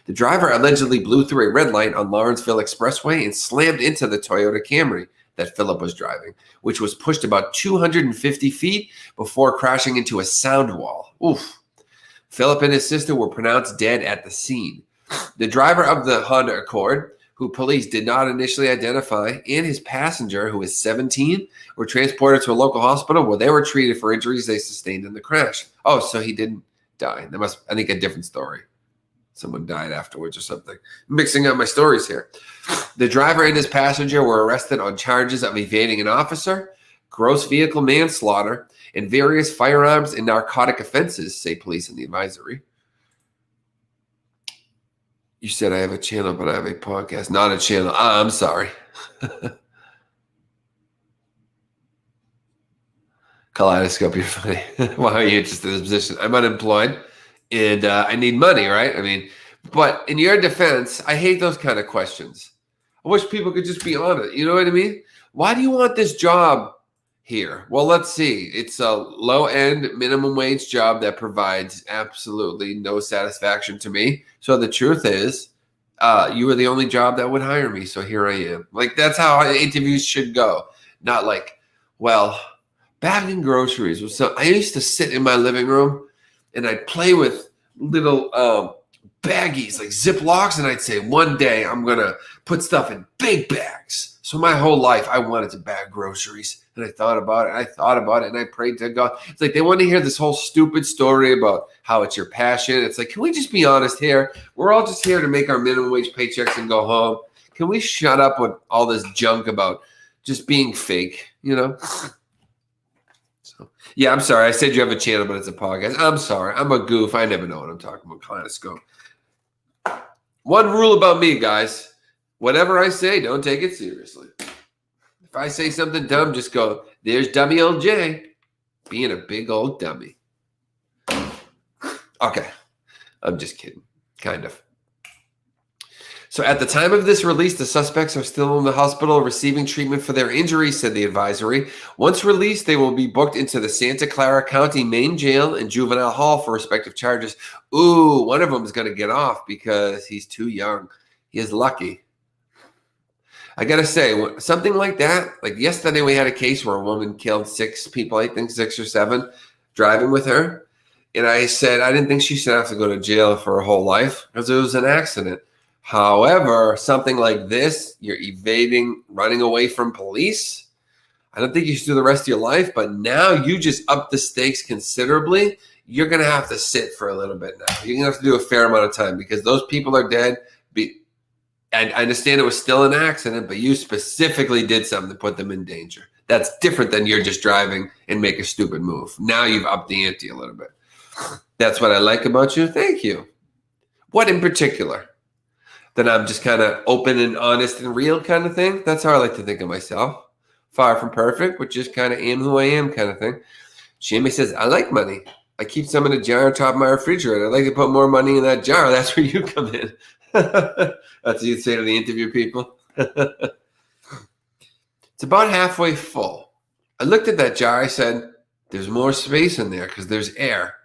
The driver allegedly blew through a red light on Lawrenceville Expressway and slammed into the Toyota Camry that Philip was driving, which was pushed about 250 feet before crashing into a sound wall. Oof. Philip and his sister were pronounced dead at the scene. The driver of the Honda Accord, who police did not initially identify, and his passenger, who was 17, were transported to a local hospital where they were treated for injuries they sustained in the crash. Oh, so he didn't die. That must, I think, a different story. Someone died afterwards or something. Mixing up my stories here. The driver and his passenger were arrested on charges of evading an officer, gross vehicle manslaughter, and various firearms and narcotic offenses, say police in the advisory. You said I have a channel, but I have a podcast, not a channel. I'm sorry. Kaleidoscope, you're funny. Why are you interested in this position? I'm unemployed and I need money, right? I mean, but in your defense, I hate those kind of questions. I wish people could just be honest. You know what I mean? Why do you want this job here? Well, let's see. It's a low-end minimum wage job that provides absolutely no satisfaction to me. So the truth is, you were the only job that would hire me. So here I am. Like, that's how interviews should go. Not like, well, bagging groceries was so. I used to sit in my living room and I'd play with little baggies, like Ziplocs, and I'd say, one day I'm going to put stuff in big bags. So my whole life I wanted to bag groceries. And I thought about it, and I prayed to God. It's like they want to hear this whole stupid story about how it's your passion. It's like, can we just be honest here? We're all just here to make our minimum wage paychecks and go home. Can we shut up with all this junk about just being fake, you know? So, yeah, I'm sorry. I said you have a channel, but it's a podcast. I'm sorry. I'm a goof. I never know what I'm talking about. Kaleidoscope. One rule about me, guys. Whatever I say, don't take it seriously. If I say something dumb, just go, there's dummy old Jay being a big old dummy. Okay. I'm just kidding. Kind of. So at the time of this release, the suspects are still in the hospital receiving treatment for their injuries, said the advisory. Once released, they will be booked into the Santa Clara County main jail and juvenile hall for respective charges. Ooh, one of them is going to get off because he's too young. He is lucky. I got to say, something like that, like yesterday we had a case where a woman killed 6 people, I think 6 or 7, driving with her. And I said, I didn't think she should have to go to jail for her whole life because it was an accident. However, something like this, you're evading, running away from police. I don't think you should do the rest of your life, but now you just up the stakes considerably. You're going to have to sit for a little bit now. You're going to have to do a fair amount of time because those people are dead. And I understand it was still an accident, but you specifically did something to put them in danger. That's different than you're just driving and make a stupid move. Now you've upped the ante a little bit. That's what I like about you. Thank you. What in particular? That I'm just kind of open and honest and real kind of thing? That's how I like to think of myself. Far from perfect, but just kind of am who I am kind of thing. Jimmy says, I like money. I keep some in a jar on top of my refrigerator. I'd like to put more money in that jar. That's where you come in. That's what you'd say to the interview people. It's about halfway full. I looked at that jar. I said, there's more space in there because there's air.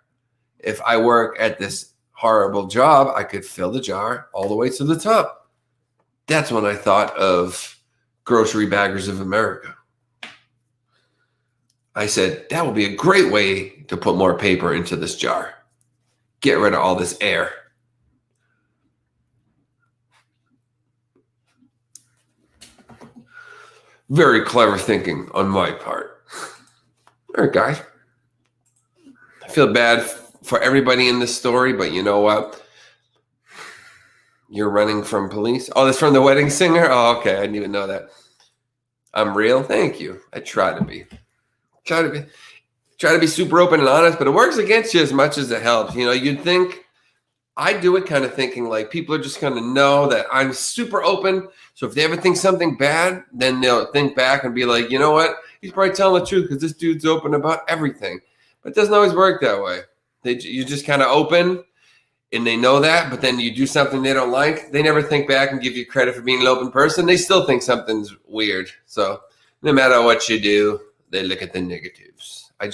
If I work at this horrible job, I could fill the jar all the way to the top. That's when I thought of Grocery Baggers of America. I said, that would be a great way to put more paper into this jar. Get rid of all this air. Very clever thinking on my part. All right, guys. I feel bad for everybody in this story, but you know what? You're running from police. Oh, that's from The Wedding Singer? Oh, okay. I didn't even know that. I'm real. Thank you. I try to be. Try to be super open and honest, but it works against you as much as it helps. You know, you'd think I do it kind of thinking like people are just going to know that I'm super open. So if they ever think something bad, then they'll think back and be like, you know what? He's probably telling the truth because this dude's open about everything. But it doesn't always work that way. You're just kind of open and they know that, but then you do something they don't like. They never think back and give you credit for being an open person. They still think something's weird. So no matter what you do, they look at the negatives. I'm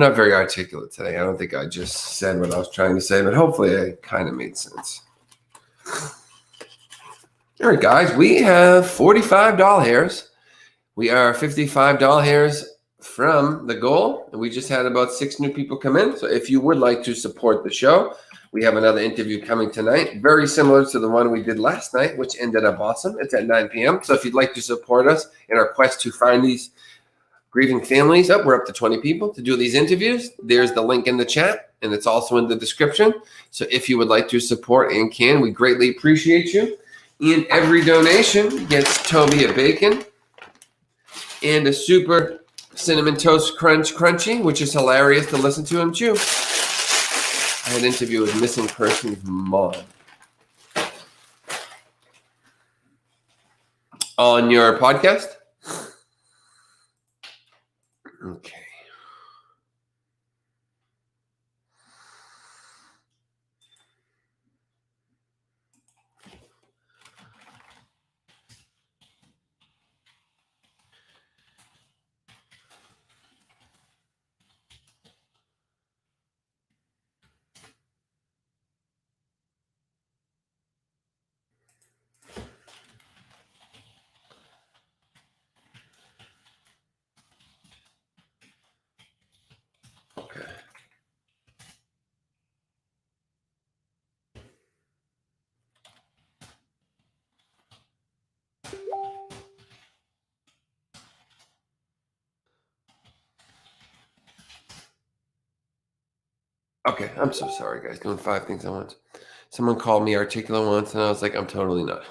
not very articulate today. I don't think I just said what I was trying to say, but hopefully it kind of made sense. All right, guys, we have 45 doll hairs. We are 55 doll hairs from the goal, and we just had about 6 new people come in. So if you would like to support the show, we have another interview coming tonight, very similar to the one we did last night, which ended up awesome. It's at 9 p.m. So if you'd like to support us in our quest to find these grieving families, we're up to 20 people to do these interviews. There's the link in the chat, and it's also in the description. So if you would like to support and can, we greatly appreciate you. And every donation gets Toby a bacon and a super cinnamon toast crunch crunchy, which is hilarious to listen to him chew. I had an interview with missing person's mom. On your podcast? Okay. Okay, I'm so sorry, guys. Doing 5 things at once. Someone called me articulate once, and I was like, I'm totally not.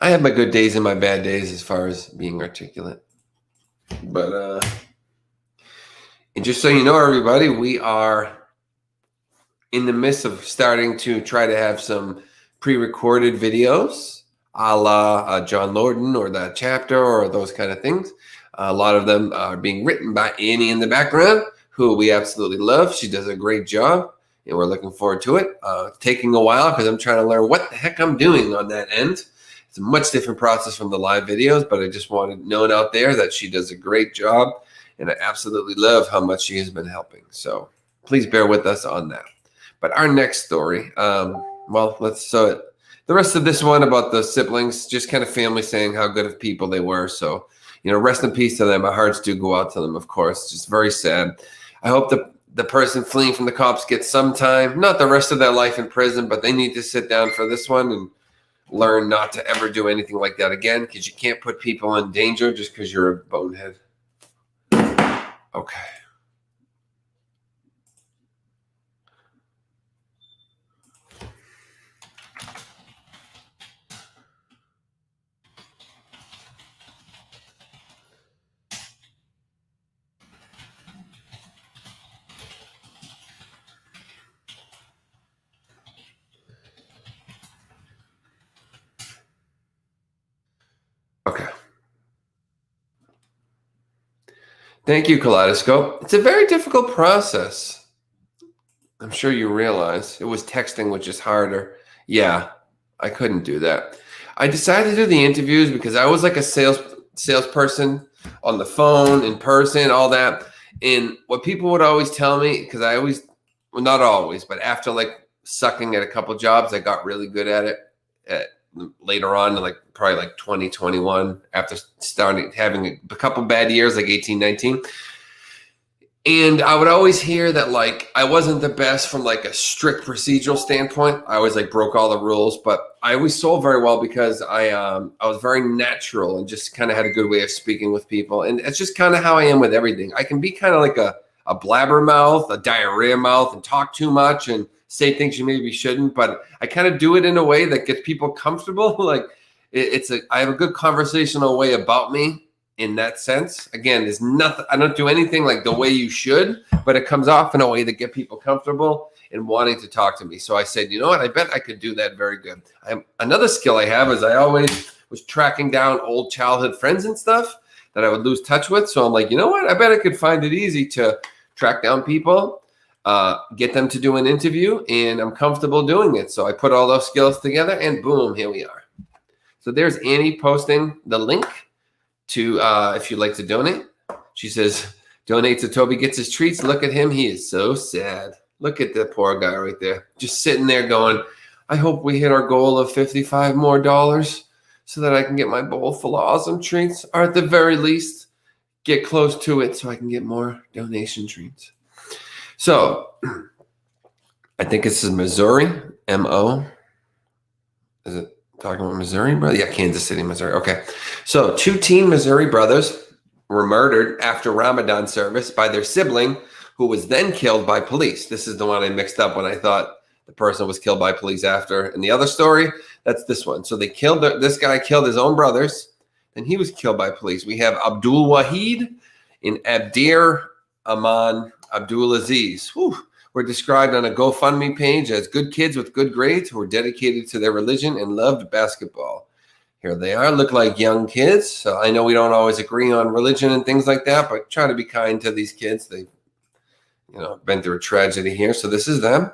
I have my good days and my bad days as far as being articulate. But, and just so you know, everybody, we are in the midst of starting to try to have some pre-recorded videos, a la John Lorden or that chapter or those kind of things. A lot of them are being written by Annie in the background, who we absolutely love. She does a great job, and we're looking forward to it. It's taking a while because I'm trying to learn what the heck I'm doing on that end. It's a much different process from the live videos, but I just wanted known out there that she does a great job, and I absolutely love how much she has been helping. So please bear with us on that. But our next story, the rest of this one about the siblings, just kind of family saying how good of people they were. So, rest in peace to them. Our hearts do go out to them, of course. Just very sad. I hope the person fleeing from the cops gets some time, not the rest of their life in prison, but they need to sit down for this one and learn not to ever do anything like that again, because you can't put people in danger just because you're a bonehead. Okay. Okay. Thank you, Kaleidoscope. It's a very difficult process. I'm sure you realize it was texting, which is harder. Yeah, I couldn't do that. I decided to do the interviews because I was like a salesperson on the phone, in person, all that. And what people would always tell me, because I always, well, not always, but after like sucking at a couple jobs, I got really good at it later on, like probably like 2021, after starting having a couple bad years, like 18, 19. And I would always hear that like I wasn't the best from like a strict procedural standpoint. I always like broke all the rules, but I always sold very well because I was very natural and just kind of had a good way of speaking with people. And it's just kind of how I am with everything. I can be kind of like a blabbermouth, a diarrhea mouth, and talk too much and say things you maybe shouldn't. But I kind of do it in a way that gets people comfortable. Like I have a good conversational way about me. In that sense, again, there's nothing. I don't do anything like the way you should, but it comes off in a way that get people comfortable and wanting to talk to me. So I said, you know what? I bet I could do that very good. Another skill I have is I always was tracking down old childhood friends and stuff that I would lose touch with. So I'm like, you know what? I bet I could find it easy to track down people, get them to do an interview, and I'm comfortable doing it. So I put all those skills together, and boom, here we are. So there's Annie posting the link to if you'd like to donate. She says, donate so Toby gets his treats. Look at him. He is so sad. Look at the poor guy right there. Just sitting there going, I hope we hit our goal of $55 more so that I can get my bowl full of awesome treats, or at the very least, get close to it so I can get more donation treats. So I think this is Missouri, M-O. Is it talking about Missouri, brother? Yeah, Kansas City, Missouri. Okay. So 2 teen Missouri brothers were murdered after Ramadan service by their sibling, who was then killed by police. This is the one I mixed up when I thought the person was killed by police after. And the other story, that's this one. So they killed, this guy killed his own brothers, and he was killed by police. We have Abdul Wahid and Abdir Aman Abdul Aziz. Whew. Were described on a GoFundMe page as good kids with good grades who were dedicated to their religion and loved basketball. Here they are, look like young kids. So I know we don't always agree on religion and things like that, but try to be kind to these kids. They've, been through a tragedy here. So this is them.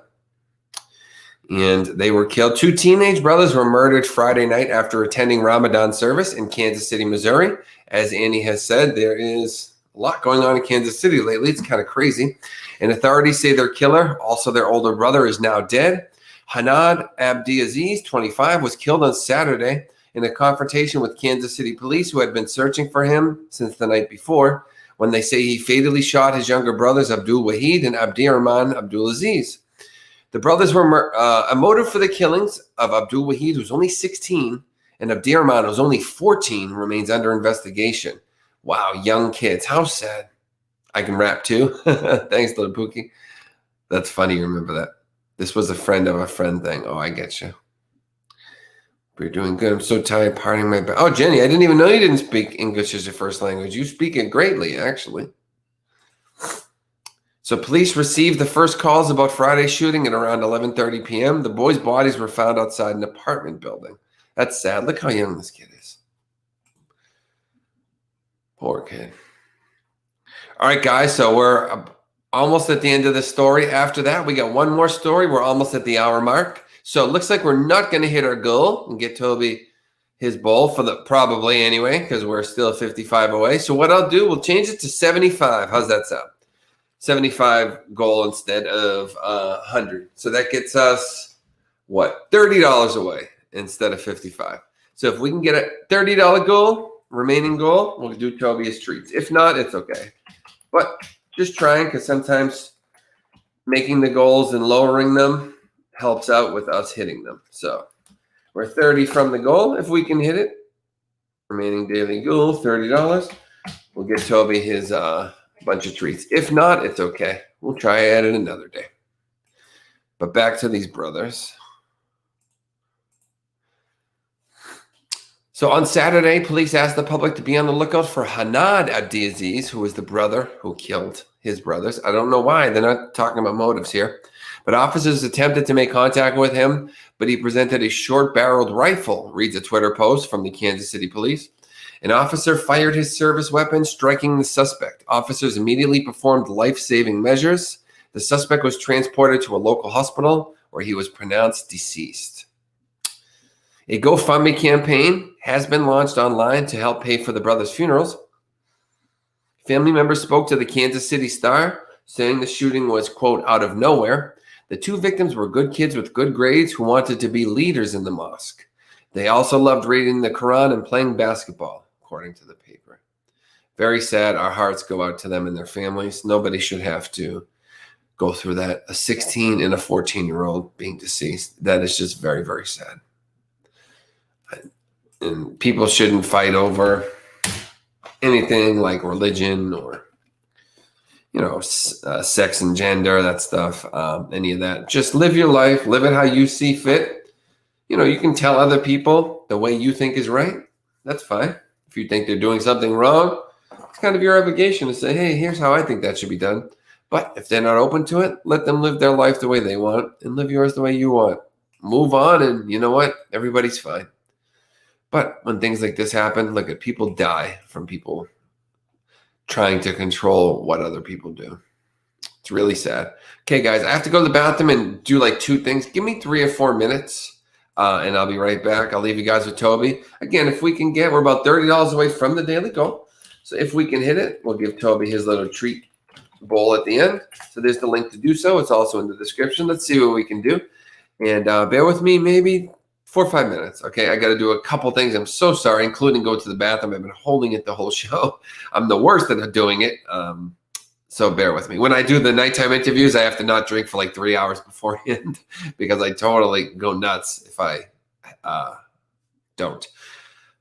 And they were killed. 2 teenage brothers were murdered Friday night after attending Ramadan service in Kansas City, Missouri. As Annie has said, there is a lot going on in Kansas City lately. It's kind of crazy. And authorities say their killer, also their older brother, is now dead. Hanad Abdiaziz, 25, was killed on Saturday in a confrontation with Kansas City police, who had been searching for him since the night before, when they say he fatally shot his younger brothers, Abdul Wahid and Abdirahman Abdul Aziz. The brothers were a motive for the killings of Abdul Wahid, who's only 16, and Abdirahman, who's only 14, remains under investigation. Wow, young kids. How sad. I can rap too. Thanks, little Pookie. That's funny. You remember that. This was a friend of a friend thing. Oh, I get you. We're doing good. I'm so tired partying my back. Oh, Jenny, I didn't even know you didn't speak English as your first language. You speak it greatly, actually. So police received the first calls about Friday's shooting at around 11:30 p.m. The boys' bodies were found outside an apartment building. That's sad. Look how young this kid is. Poor kid. All right, guys, so we're almost at the end of the story. After that, we got one more story. We're almost at the hour mark. So it looks like we're not going to hit our goal and get Toby his bowl for probably anyway, because we're still 55 away. So what I'll do, we'll change it to 75. How's that sound? 75 goal instead of 100. So that gets us, what, $30 away instead of 55. So if we can get a $30 goal, remaining goal, we'll do Toby his treats. If not, it's okay. But just trying, because sometimes making the goals and lowering them helps out with us hitting them. So we're 30 from the goal. If we can hit it, remaining daily goal, $30. We'll get Toby his bunch of treats. If not, it's okay. We'll try at it another day. But back to these brothers. So on Saturday, police asked the public to be on the lookout for Hanad Abdiaziz, who was the brother who killed his brothers. I don't know why. They're not talking about motives here. But officers attempted to make contact with him, but he presented a short-barreled rifle, reads a Twitter post from the Kansas City police. An officer fired his service weapon, striking the suspect. Officers immediately performed life-saving measures. The suspect was transported to a local hospital where he was pronounced deceased. A GoFundMe campaign has been launched online to help pay for the brothers' funerals. Family members spoke to the Kansas City Star, saying the shooting was, quote, out of nowhere. The 2 victims were good kids with good grades who wanted to be leaders in the mosque. They also loved reading the Quran and playing basketball, according to the paper. Very sad. Our hearts go out to them and their families. Nobody should have to go through that. A 16 and a 14-year-old being deceased. That is just very, very sad. And people shouldn't fight over anything like religion or, sex and gender, that stuff, any of that. Just live your life, live it how you see fit. You can tell other people the way you think is right. That's fine. If you think they're doing something wrong, it's kind of your obligation to say, hey, here's how I think that should be done. But if they're not open to it, let them live their life the way they want and live yours the way you want. Move on, and you know what? Everybody's fine. But when things like this happen, look, people die from people trying to control what other people do. It's really sad. Okay, guys, I have to go to the bathroom and do like 2 things. Give me 3 or 4 minutes, and I'll be right back. I'll leave you guys with Toby. Again, if we can we're about $30 away from the daily goal. So if we can hit it, we'll give Toby his little treat bowl at the end. So there's the link to do so. It's also in the description. Let's see what we can do. And bear with me maybe 4 or 5 minutes. Okay, I got to do a couple things. I'm so sorry, including go to the bathroom. I've been holding it the whole show. I'm the worst at doing it. So bear with me. When I do the nighttime interviews, I have to not drink for like 3 hours beforehand because I totally go nuts if I don't.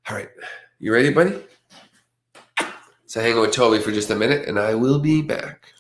All right, you ready, buddy? So hang on with Toby for just a minute, and I will be back.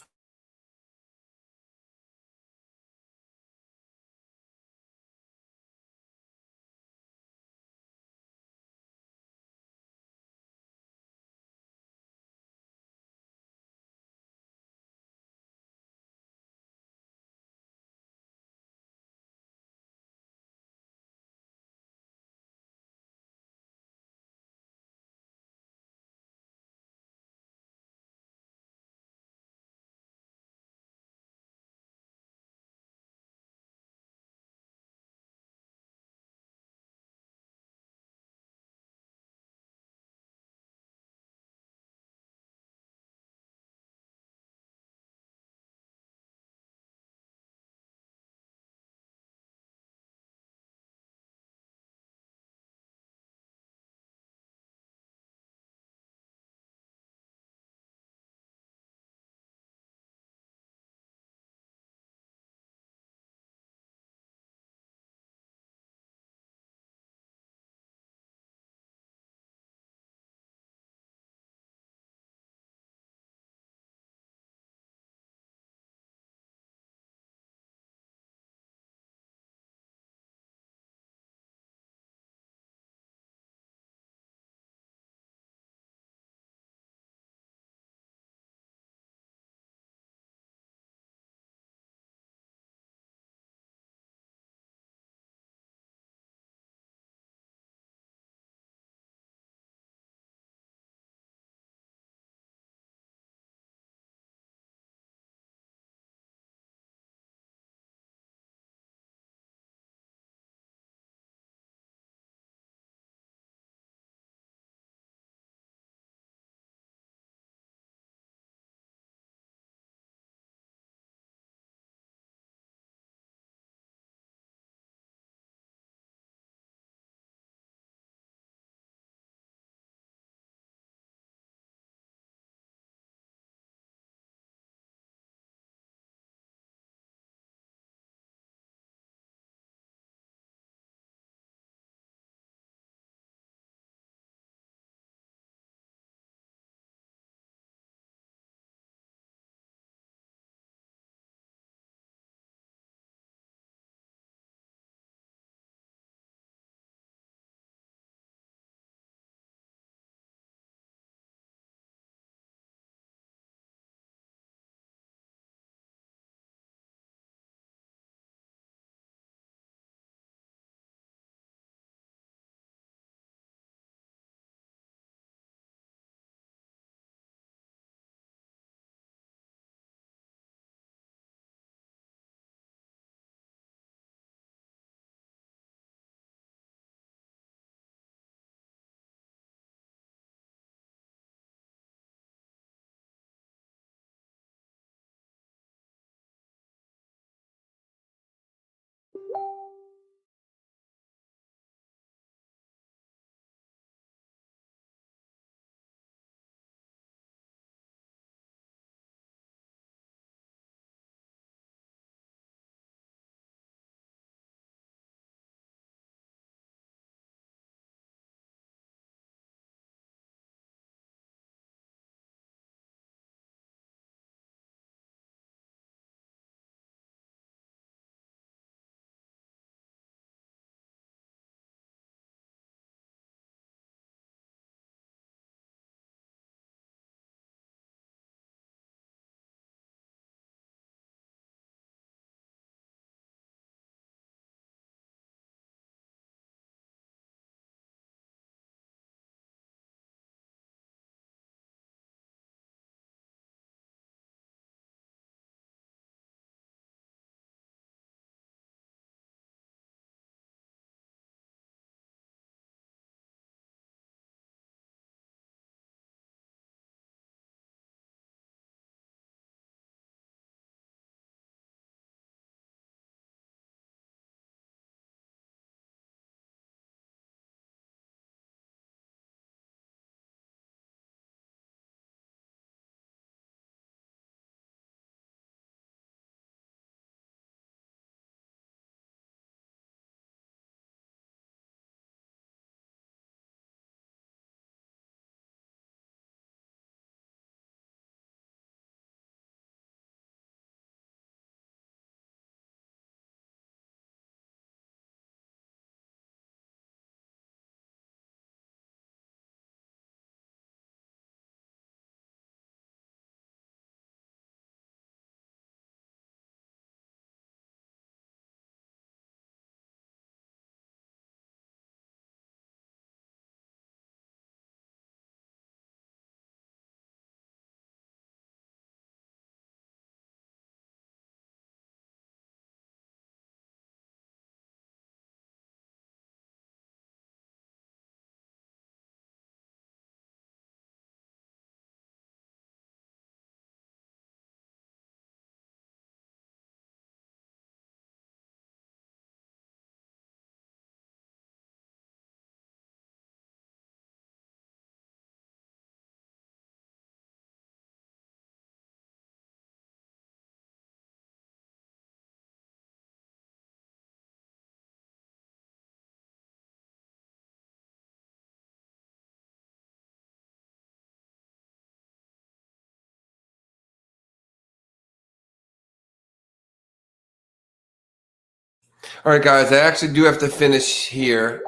All right, guys, I actually do have to finish here.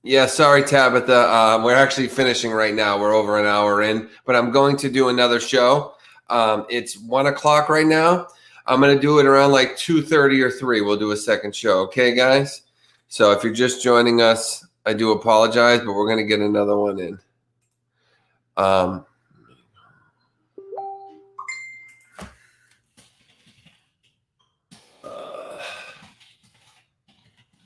Yeah, sorry, Tabitha. We're actually finishing right now. We're over an hour in, but I'm going to do another show. It's 1 o'clock right now. I'm going to do it around like 2:30 or 3. We'll do a second show. Okay, guys? So if you're just joining us, I do apologize, but we're going to get another one in.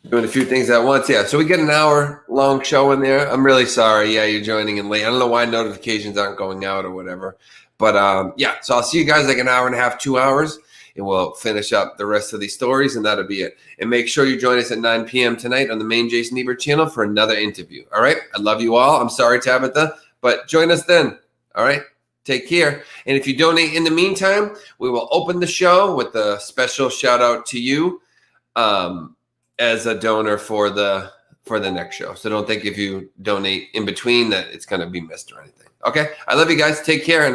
Doing a few things at once. Yeah, so we get an hour-long show in there. I'm really sorry. Yeah, you're joining in late. I don't know why notifications aren't going out or whatever. But, yeah, so I'll see you guys like an hour and a half, 2 hours, and we'll finish up the rest of these stories, and that'll be it. And make sure you join us at 9 p.m. tonight on the main Jason Ebert channel for another interview. All right? I love you all. I'm sorry, Tabitha, but join us then. All right? Take care. And if you donate in the meantime, we will open the show with a special shout-out to you. As a donor for the next show. So don't think if you donate in between that it's going to be missed or anything. Okay. I love you guys. Take care. And